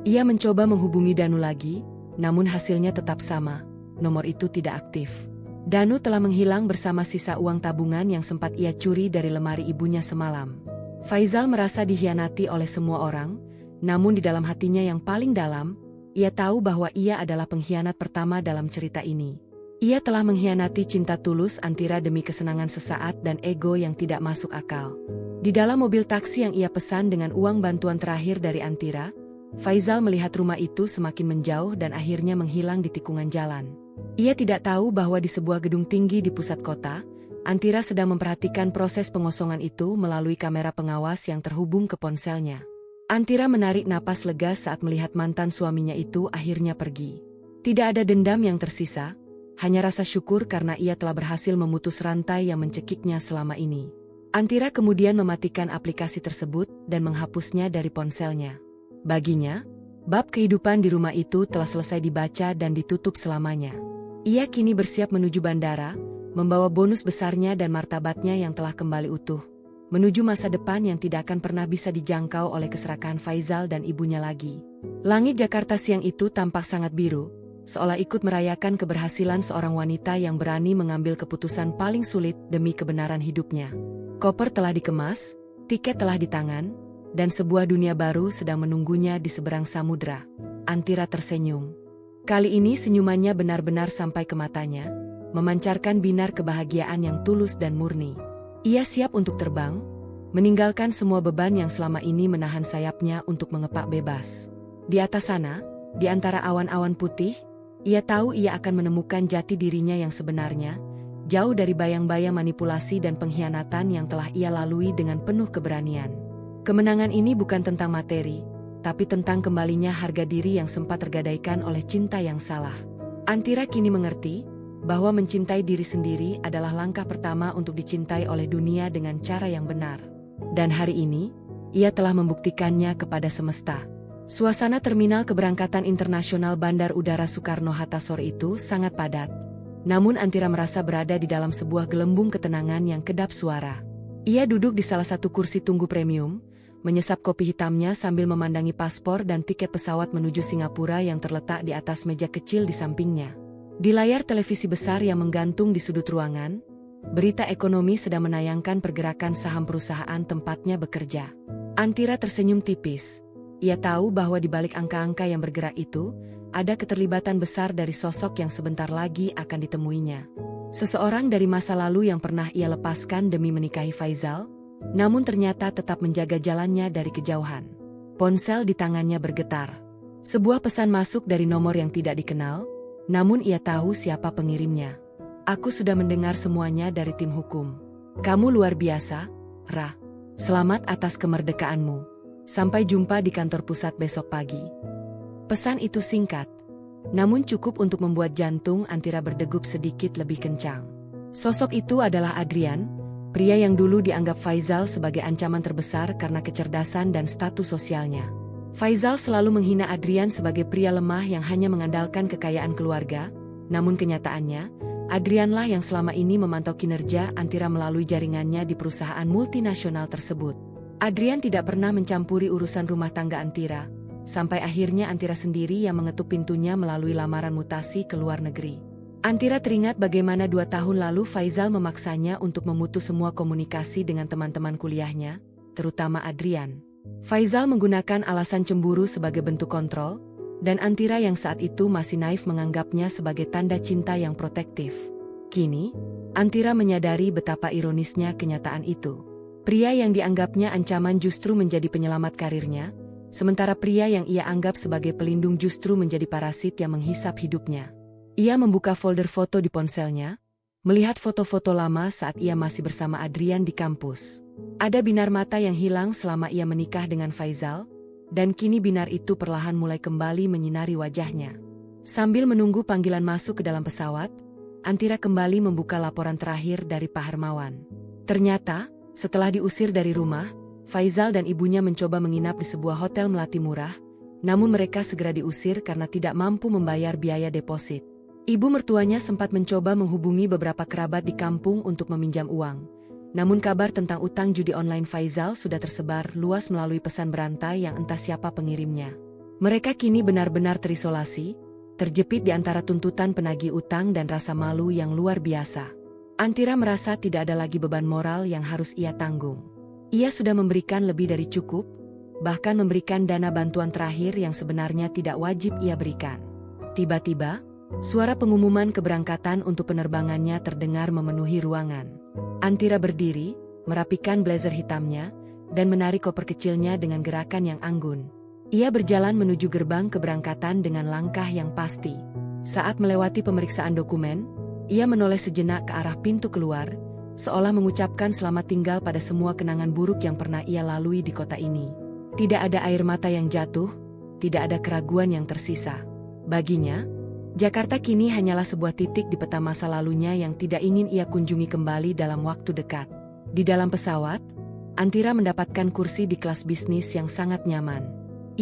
Ia mencoba menghubungi Danu lagi, namun hasilnya tetap sama, nomor itu tidak aktif. Danu telah menghilang bersama sisa uang tabungan yang sempat ia curi dari lemari ibunya semalam. Faizal merasa dikhianati oleh semua orang, namun di dalam hatinya yang paling dalam, ia tahu bahwa ia adalah pengkhianat pertama dalam cerita ini. Ia telah mengkhianati cinta tulus Antira demi kesenangan sesaat dan ego yang tidak masuk akal. Di dalam mobil taksi yang ia pesan dengan uang bantuan terakhir dari Antira, Faizal melihat rumah itu semakin menjauh dan akhirnya menghilang di tikungan jalan. Ia tidak tahu bahwa di sebuah gedung tinggi di pusat kota, Antira sedang memperhatikan proses pengosongan itu melalui kamera pengawas yang terhubung ke ponselnya. Antira menarik napas lega saat melihat mantan suaminya itu akhirnya pergi. Tidak ada dendam yang tersisa, hanya rasa syukur karena ia telah berhasil memutus rantai yang mencekiknya selama ini. Antira kemudian mematikan aplikasi tersebut dan menghapusnya dari ponselnya. Baginya, bab kehidupan di rumah itu telah selesai dibaca dan ditutup selamanya. Ia kini bersiap menuju bandara, membawa bonus besarnya dan martabatnya yang telah kembali utuh, menuju masa depan yang tidak akan pernah bisa dijangkau oleh keserakahan Faizal dan ibunya lagi. Langit Jakarta siang itu tampak sangat biru, seolah ikut merayakan keberhasilan seorang wanita yang berani mengambil keputusan paling sulit demi kebenaran hidupnya. Koper telah dikemas, tiket telah di tangan, dan sebuah dunia baru sedang menunggunya di seberang samudra. Antira tersenyum. Kali ini senyumannya benar-benar sampai ke matanya, memancarkan binar kebahagiaan yang tulus dan murni. Ia siap untuk terbang, meninggalkan semua beban yang selama ini menahan sayapnya untuk mengepak bebas. Di atas sana, di antara awan-awan putih, ia tahu ia akan menemukan jati dirinya yang sebenarnya, jauh dari bayang-bayang manipulasi dan pengkhianatan yang telah ia lalui dengan penuh keberanian. Kemenangan ini bukan tentang materi, tapi tentang kembalinya harga diri yang sempat tergadaikan oleh cinta yang salah. Antira kini mengerti bahwa mencintai diri sendiri adalah langkah pertama untuk dicintai oleh dunia dengan cara yang benar. Dan hari ini, ia telah membuktikannya kepada semesta. Suasana terminal keberangkatan internasional Bandar Udara Soekarno-Hatta sore itu sangat padat. Namun Antira merasa berada di dalam sebuah gelembung ketenangan yang kedap suara. Ia duduk di salah satu kursi tunggu premium, menyesap kopi hitamnya sambil memandangi paspor dan tiket pesawat menuju Singapura yang terletak di atas meja kecil di sampingnya. Di layar televisi besar yang menggantung di sudut ruangan, berita ekonomi sedang menayangkan pergerakan saham perusahaan tempatnya bekerja. Antira tersenyum tipis. Ia tahu bahwa di balik angka-angka yang bergerak itu, ada keterlibatan besar dari sosok yang sebentar lagi akan ditemuinya. Seseorang dari masa lalu yang pernah ia lepaskan demi menikahi Faizal, namun ternyata tetap menjaga jalannya dari kejauhan. Ponsel di tangannya bergetar. Sebuah pesan masuk dari nomor yang tidak dikenal, namun ia tahu siapa pengirimnya. Aku sudah mendengar semuanya dari tim hukum. Kamu luar biasa, Ra. Selamat atas kemerdekaanmu. Sampai jumpa di kantor pusat besok pagi. Pesan itu singkat, namun cukup untuk membuat jantung Antira berdegup sedikit lebih kencang. Sosok itu adalah Adrian, pria yang dulu dianggap Faizal sebagai ancaman terbesar karena kecerdasan dan status sosialnya. Faizal selalu menghina Adrian sebagai pria lemah yang hanya mengandalkan kekayaan keluarga, namun kenyataannya, Adrianlah yang selama ini memantau kinerja Antira melalui jaringannya di perusahaan multinasional tersebut. Adrian tidak pernah mencampuri urusan rumah tangga Antira, sampai akhirnya Antira sendiri yang mengetuk pintunya melalui lamaran mutasi ke luar negeri. Antira teringat bagaimana 2 tahun lalu Faizal memaksanya untuk memutus semua komunikasi dengan teman-teman kuliahnya, terutama Adrian. Faizal menggunakan alasan cemburu sebagai bentuk kontrol, dan Antira yang saat itu masih naif menganggapnya sebagai tanda cinta yang protektif. Kini, Antira menyadari betapa ironisnya kenyataan itu. Pria yang dianggapnya ancaman justru menjadi penyelamat karirnya, sementara pria yang ia anggap sebagai pelindung justru menjadi parasit yang menghisap hidupnya. Ia membuka folder foto di ponselnya, melihat foto-foto lama saat ia masih bersama Adrian di kampus. Ada binar mata yang hilang selama ia menikah dengan Faizal, dan kini binar itu perlahan mulai kembali menyinari wajahnya. Sambil menunggu panggilan masuk ke dalam pesawat, Antira kembali membuka laporan terakhir dari Pak Hermawan. Ternyata, setelah diusir dari rumah, Faizal dan ibunya mencoba menginap di sebuah hotel melati murah, namun mereka segera diusir karena tidak mampu membayar biaya deposit. Ibu mertuanya sempat mencoba menghubungi beberapa kerabat di kampung untuk meminjam uang. Namun kabar tentang utang judi online Faizal sudah tersebar luas melalui pesan berantai yang entah siapa pengirimnya. Mereka kini benar-benar terisolasi, terjepit di antara tuntutan penagih utang dan rasa malu yang luar biasa. Antira merasa tidak ada lagi beban moral yang harus ia tanggung. Ia sudah memberikan lebih dari cukup, bahkan memberikan dana bantuan terakhir yang sebenarnya tidak wajib ia berikan. Tiba-tiba, suara pengumuman keberangkatan untuk penerbangannya terdengar memenuhi ruangan. Antira berdiri, merapikan blazer hitamnya, dan menarik koper kecilnya dengan gerakan yang anggun. Ia berjalan menuju gerbang keberangkatan dengan langkah yang pasti. Saat melewati pemeriksaan dokumen, ia menoleh sejenak ke arah pintu keluar, seolah mengucapkan selamat tinggal pada semua kenangan buruk yang pernah ia lalui di kota ini. Tidak ada air mata yang jatuh, tidak ada keraguan yang tersisa. Baginya, Jakarta kini hanyalah sebuah titik di peta masa lalunya yang tidak ingin ia kunjungi kembali dalam waktu dekat. Di dalam pesawat, Antira mendapatkan kursi di kelas bisnis yang sangat nyaman.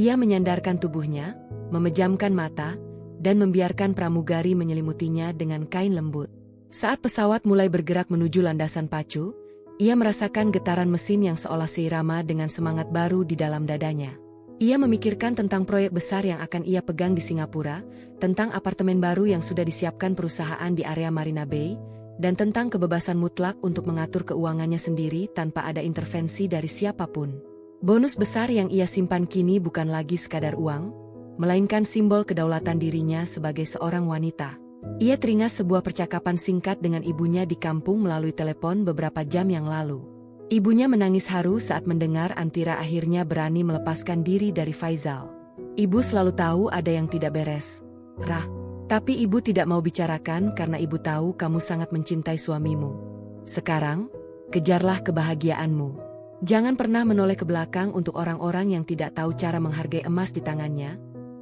Ia menyandarkan tubuhnya, memejamkan mata, dan membiarkan pramugari menyelimutinya dengan kain lembut. Saat pesawat mulai bergerak menuju landasan pacu, ia merasakan getaran mesin yang seolah seirama dengan semangat baru di dalam dadanya. Ia memikirkan tentang proyek besar yang akan ia pegang di Singapura, tentang apartemen baru yang sudah disiapkan perusahaan di area Marina Bay, dan tentang kebebasan mutlak untuk mengatur keuangannya sendiri tanpa ada intervensi dari siapapun. Bonus besar yang ia simpan kini bukan lagi sekadar uang, melainkan simbol kedaulatan dirinya sebagai seorang wanita. Ia teringat sebuah percakapan singkat dengan ibunya di kampung melalui telepon beberapa jam yang lalu. Ibunya menangis haru saat mendengar Antira akhirnya berani melepaskan diri dari Faizal. Ibu selalu tahu ada yang tidak beres, Rah. Tapi ibu tidak mau bicarakan karena ibu tahu kamu sangat mencintai suamimu. Sekarang, kejarlah kebahagiaanmu. Jangan pernah menoleh ke belakang untuk orang-orang yang tidak tahu cara menghargai emas di tangannya,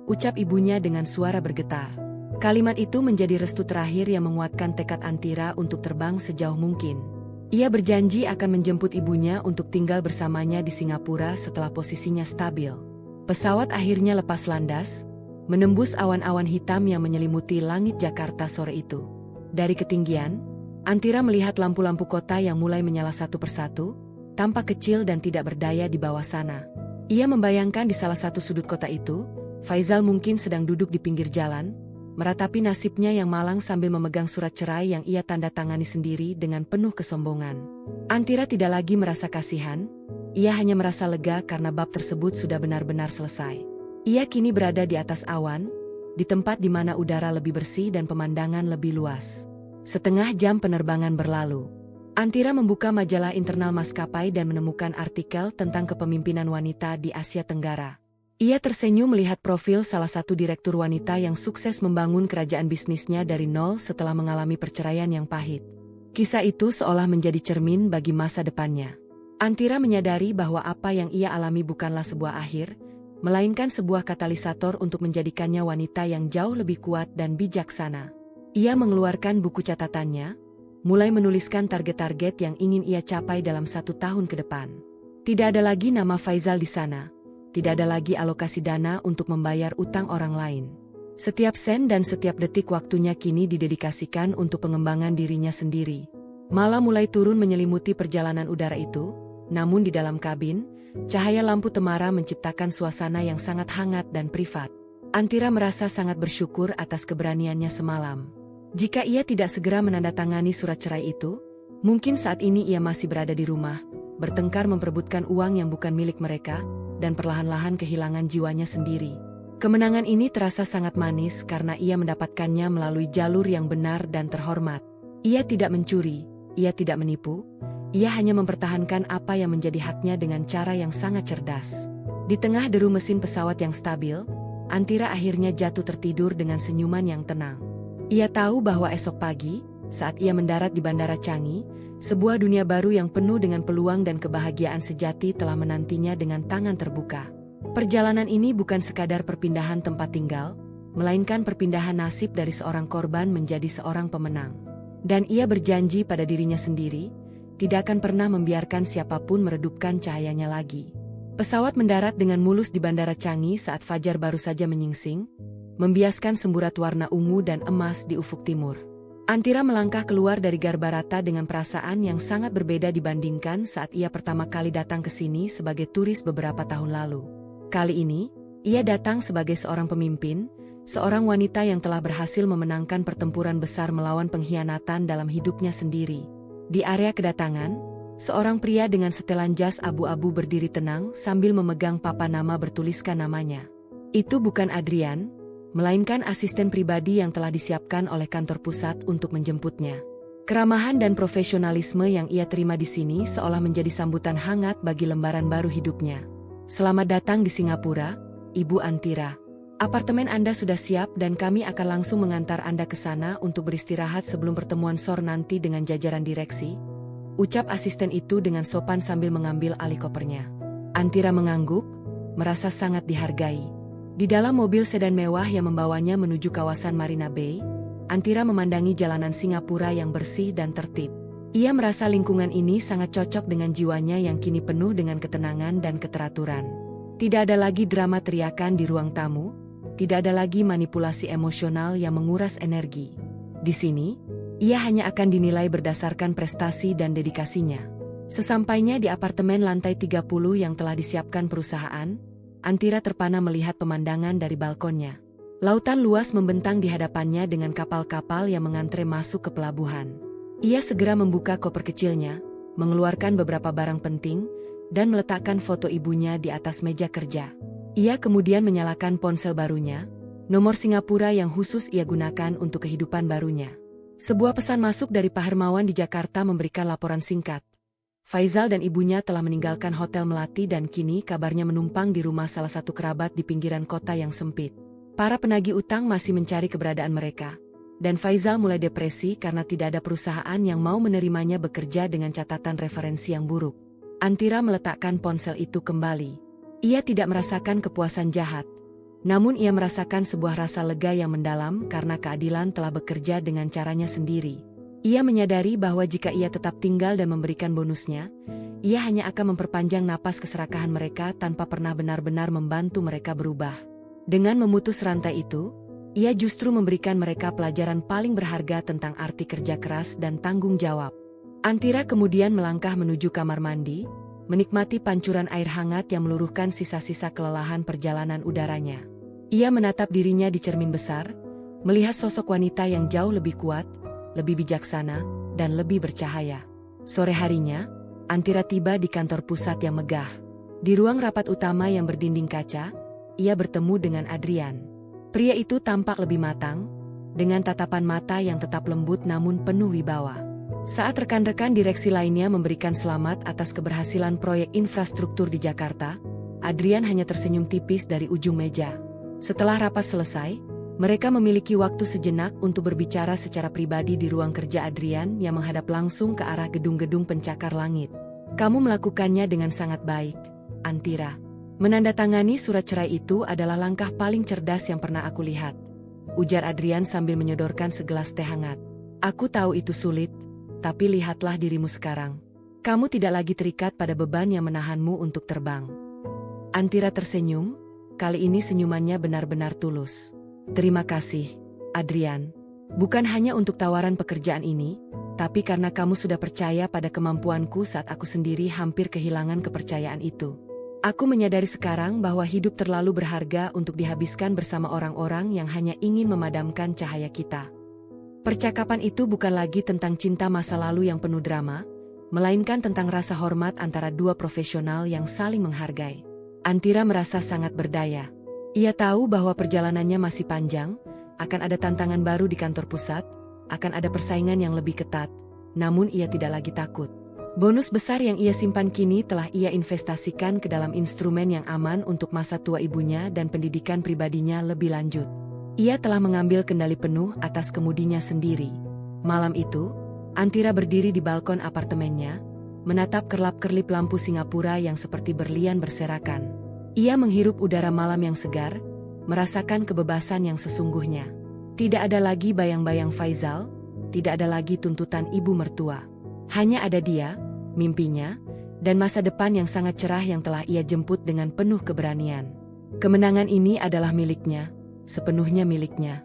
ucap ibunya dengan suara bergetar. Kalimat itu menjadi restu terakhir yang menguatkan tekad Antira untuk terbang sejauh mungkin. Ia berjanji akan menjemput ibunya untuk tinggal bersamanya di Singapura setelah posisinya stabil. Pesawat akhirnya lepas landas, menembus awan-awan hitam yang menyelimuti langit Jakarta sore itu. Dari ketinggian, Antira melihat lampu-lampu kota yang mulai menyala satu persatu, tampak kecil dan tidak berdaya di bawah sana. Ia membayangkan di salah satu sudut kota itu, Faizal mungkin sedang duduk di pinggir jalan, meratapi nasibnya yang malang sambil memegang surat cerai yang ia tanda tangani sendiri dengan penuh kesombongan. Antira tidak lagi merasa kasihan, ia hanya merasa lega karena bab tersebut sudah benar-benar selesai. Ia kini berada di atas awan, di tempat di mana udara lebih bersih dan pemandangan lebih luas. Setengah jam penerbangan berlalu. Antira membuka majalah internal maskapai dan menemukan artikel tentang kepemimpinan wanita di Asia Tenggara. Ia tersenyum melihat profil salah satu direktur wanita yang sukses membangun kerajaan bisnisnya dari nol setelah mengalami perceraian yang pahit. Kisah itu seolah menjadi cermin bagi masa depannya. Antira menyadari bahwa apa yang ia alami bukanlah sebuah akhir, melainkan sebuah katalisator untuk menjadikannya wanita yang jauh lebih kuat dan bijaksana. Ia mengeluarkan buku catatannya, mulai menuliskan target-target yang ingin ia capai dalam 1 tahun ke depan. Tidak ada lagi nama Faizal di sana. Tidak ada lagi alokasi dana untuk membayar utang orang lain. Setiap sen dan setiap detik waktunya kini didedikasikan untuk pengembangan dirinya sendiri. Malam mulai turun menyelimuti perjalanan udara itu, namun di dalam kabin, cahaya lampu temara menciptakan suasana yang sangat hangat dan privat. Antira merasa sangat bersyukur atas keberaniannya semalam. Jika ia tidak segera menandatangani surat cerai itu, mungkin saat ini ia masih berada di rumah, bertengkar memperebutkan uang yang bukan milik mereka, dan perlahan-lahan kehilangan jiwanya sendiri. Kemenangan ini terasa sangat manis karena ia mendapatkannya melalui jalur yang benar dan terhormat. Ia tidak mencuri, ia tidak menipu, ia hanya mempertahankan apa yang menjadi haknya dengan cara yang sangat cerdas. Di tengah deru mesin pesawat yang stabil, Antira akhirnya jatuh tertidur dengan senyuman yang tenang. Ia tahu bahwa esok pagi, saat ia mendarat di Bandara Changi, sebuah dunia baru yang penuh dengan peluang dan kebahagiaan sejati telah menantinya dengan tangan terbuka. Perjalanan ini bukan sekadar perpindahan tempat tinggal, melainkan perpindahan nasib dari seorang korban menjadi seorang pemenang. Dan ia berjanji pada dirinya sendiri, tidak akan pernah membiarkan siapapun meredupkan cahayanya lagi. Pesawat mendarat dengan mulus di Bandara Changi saat fajar baru saja menyingsing, membiaskan semburat warna ungu dan emas di ufuk timur. Antira melangkah keluar dari Garbarata dengan perasaan yang sangat berbeda dibandingkan saat ia pertama kali datang ke sini sebagai turis beberapa tahun lalu. Kali ini, ia datang sebagai seorang pemimpin, seorang wanita yang telah berhasil memenangkan pertempuran besar melawan pengkhianatan dalam hidupnya sendiri. Di area kedatangan, seorang pria dengan setelan jas abu-abu berdiri tenang sambil memegang papan nama bertuliskan namanya. Itu bukan Adrian, melainkan asisten pribadi yang telah disiapkan oleh kantor pusat untuk menjemputnya. Keramahan dan profesionalisme yang ia terima di sini seolah menjadi sambutan hangat bagi lembaran baru hidupnya. Selamat datang di Singapura, Ibu Antira. Apartemen Anda sudah siap dan kami akan langsung mengantar Anda ke sana untuk beristirahat sebelum pertemuan sore nanti dengan jajaran direksi. Ucap asisten itu dengan sopan sambil mengambil alih kopernya. Antira mengangguk, merasa sangat dihargai. Di dalam mobil sedan mewah yang membawanya menuju kawasan Marina Bay, Antira memandangi jalanan Singapura yang bersih dan tertib. Ia merasa lingkungan ini sangat cocok dengan jiwanya yang kini penuh dengan ketenangan dan keteraturan. Tidak ada lagi drama teriakan di ruang tamu, tidak ada lagi manipulasi emosional yang menguras energi. Di sini, ia hanya akan dinilai berdasarkan prestasi dan dedikasinya. Sesampainya di apartemen lantai 30 yang telah disiapkan perusahaan, Antira terpana melihat pemandangan dari balkonnya. Lautan luas membentang di hadapannya dengan kapal-kapal yang mengantre masuk ke pelabuhan. Ia segera membuka koper kecilnya, mengeluarkan beberapa barang penting, dan meletakkan foto ibunya di atas meja kerja. Ia kemudian menyalakan ponsel barunya, nomor Singapura yang khusus ia gunakan untuk kehidupan barunya. Sebuah pesan masuk dari Pak Hermawan di Jakarta memberikan laporan singkat. Faizal dan ibunya telah meninggalkan Hotel Melati dan kini kabarnya menumpang di rumah salah satu kerabat di pinggiran kota yang sempit. Para penagih utang masih mencari keberadaan mereka. Dan Faizal mulai depresi karena tidak ada perusahaan yang mau menerimanya bekerja dengan catatan referensi yang buruk. Antira meletakkan ponsel itu kembali. Ia tidak merasakan kepuasan jahat. Namun ia merasakan sebuah rasa lega yang mendalam karena keadilan telah bekerja dengan caranya sendiri. Ia menyadari bahwa jika ia tetap tinggal dan memberikan bonusnya, ia hanya akan memperpanjang napas keserakahan mereka tanpa pernah benar-benar membantu mereka berubah. Dengan memutus rantai itu, ia justru memberikan mereka pelajaran paling berharga tentang arti kerja keras dan tanggung jawab. Antira kemudian melangkah menuju kamar mandi, menikmati pancuran air hangat yang meluruhkan sisa-sisa kelelahan perjalanan udaranya. Ia menatap dirinya di cermin besar, melihat sosok wanita yang jauh lebih kuat, lebih bijaksana, dan lebih bercahaya. Sore harinya, Antira tiba di kantor pusat yang megah. Di ruang rapat utama yang berdinding kaca, ia bertemu dengan Adrian. Pria itu tampak lebih matang, dengan tatapan mata yang tetap lembut namun penuh wibawa. Saat rekan-rekan direksi lainnya memberikan selamat atas keberhasilan proyek infrastruktur di Jakarta, Adrian hanya tersenyum tipis dari ujung meja. Setelah rapat selesai, mereka memiliki waktu sejenak untuk berbicara secara pribadi di ruang kerja Adrian yang menghadap langsung ke arah gedung-gedung pencakar langit. Kamu melakukannya dengan sangat baik, Antira. Menandatangani surat cerai itu adalah langkah paling cerdas yang pernah aku lihat, ujar Adrian sambil menyodorkan segelas teh hangat. Aku tahu itu sulit, tapi lihatlah dirimu sekarang. Kamu tidak lagi terikat pada beban yang menahanmu untuk terbang. Antira tersenyum, kali ini senyumannya benar-benar tulus. Terima kasih, Adrian. Bukan hanya untuk tawaran pekerjaan ini, tapi karena kamu sudah percaya pada kemampuanku saat aku sendiri hampir kehilangan kepercayaan itu. Aku menyadari sekarang bahwa hidup terlalu berharga untuk dihabiskan bersama orang-orang yang hanya ingin memadamkan cahaya kita. Percakapan itu bukan lagi tentang cinta masa lalu yang penuh drama, melainkan tentang rasa hormat antara dua profesional yang saling menghargai. Antira merasa sangat berdaya. Ia tahu bahwa perjalanannya masih panjang, akan ada tantangan baru di kantor pusat, akan ada persaingan yang lebih ketat, namun ia tidak lagi takut. Bonus besar yang ia simpan kini telah ia investasikan ke dalam instrumen yang aman untuk masa tua ibunya dan pendidikan pribadinya lebih lanjut. Ia telah mengambil kendali penuh atas kemudinya sendiri. Malam itu, Antira berdiri di balkon apartemennya, menatap kerlap-kerlip lampu Singapura yang seperti berlian berserakan. Ia menghirup udara malam yang segar, merasakan kebebasan yang sesungguhnya. Tidak ada lagi bayang-bayang Faizal, tidak ada lagi tuntutan ibu mertua. Hanya ada dia, mimpinya, dan masa depan yang sangat cerah yang telah ia jemput dengan penuh keberanian. Kemenangan ini adalah miliknya, sepenuhnya miliknya.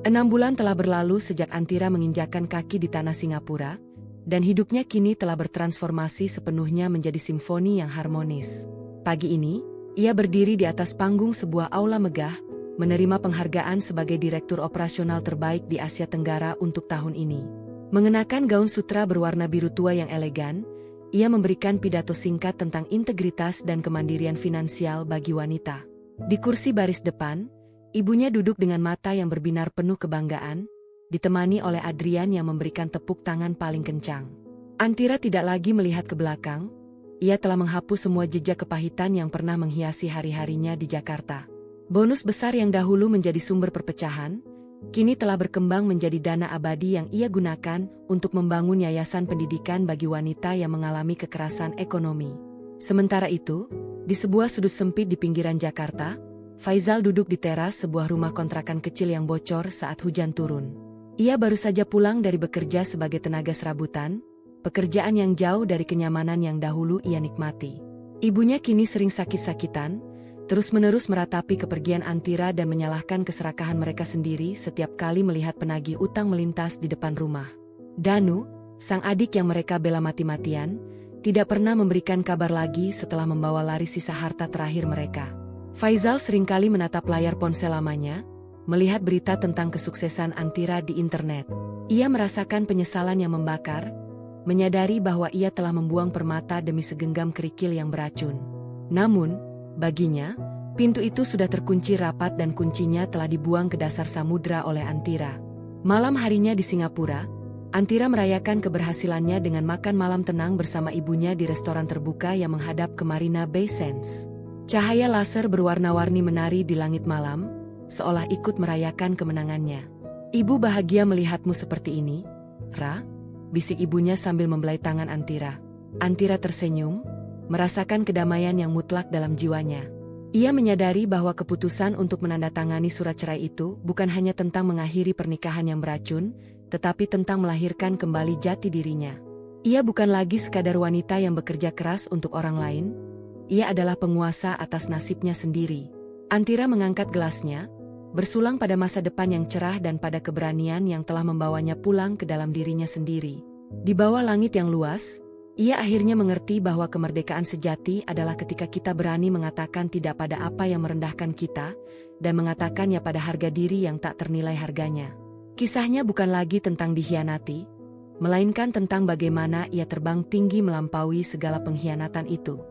6 bulan telah berlalu sejak Antira menginjakkan kaki di tanah Singapura, dan hidupnya kini telah bertransformasi sepenuhnya menjadi simfoni yang harmonis. Pagi ini, ia berdiri di atas panggung sebuah aula megah, menerima penghargaan sebagai Direktur Operasional Terbaik di Asia Tenggara untuk tahun ini. Mengenakan gaun sutra berwarna biru tua yang elegan, ia memberikan pidato singkat tentang integritas dan kemandirian finansial bagi wanita. Di kursi baris depan, ibunya duduk dengan mata yang berbinar penuh kebanggaan, ditemani oleh Adrian yang memberikan tepuk tangan paling kencang. Antira tidak lagi melihat ke belakang. Ia telah menghapus semua jejak kepahitan yang pernah menghiasi hari-harinya di Jakarta. Bonus besar yang dahulu menjadi sumber perpecahan, kini telah berkembang menjadi dana abadi yang ia gunakan untuk membangun yayasan pendidikan bagi wanita yang mengalami kekerasan ekonomi. Sementara itu, di sebuah sudut sempit di pinggiran Jakarta, Faizal duduk di teras sebuah rumah kontrakan kecil yang bocor saat hujan turun. Ia baru saja pulang dari bekerja sebagai tenaga serabutan, pekerjaan yang jauh dari kenyamanan yang dahulu ia nikmati. Ibunya kini sering sakit-sakitan, terus-menerus meratapi kepergian Antira dan menyalahkan keserakahan mereka sendiri setiap kali melihat penagih utang melintas di depan rumah. Danu, sang adik yang mereka bela mati-matian, tidak pernah memberikan kabar lagi setelah membawa lari sisa harta terakhir mereka. Faizal seringkali menatap layar ponsel lamanya, melihat berita tentang kesuksesan Antira di internet. Ia merasakan penyesalan yang membakar, menyadari bahwa ia telah membuang permata demi segenggam kerikil yang beracun. Namun, baginya, pintu itu sudah terkunci rapat dan kuncinya telah dibuang ke dasar samudra oleh Antira. Malam harinya di Singapura, Antira merayakan keberhasilannya dengan makan malam tenang bersama ibunya di restoran terbuka yang menghadap ke Marina Bay Sands. Cahaya laser berwarna-warni menari di langit malam, seolah ikut merayakan kemenangannya. Ibu bahagia melihatmu seperti ini, Ra, bisik ibunya sambil membelai tangan Antira. Antira tersenyum, merasakan kedamaian yang mutlak dalam jiwanya. Ia menyadari bahwa keputusan untuk menandatangani surat cerai itu bukan hanya tentang mengakhiri pernikahan yang beracun, tetapi tentang melahirkan kembali jati dirinya. Ia bukan lagi sekadar wanita yang bekerja keras untuk orang lain, ia adalah penguasa atas nasibnya sendiri. Antira mengangkat gelasnya, bersulang pada masa depan yang cerah dan pada keberanian yang telah membawanya pulang ke dalam dirinya sendiri. Di bawah langit yang luas, Ia akhirnya mengerti bahwa kemerdekaan sejati adalah ketika kita berani mengatakan tidak pada apa yang merendahkan kita, dan mengatakannya pada harga diri yang tak ternilai harganya. Kisahnya bukan lagi tentang dikhianati, melainkan tentang bagaimana ia terbang tinggi melampaui segala pengkhianatan itu.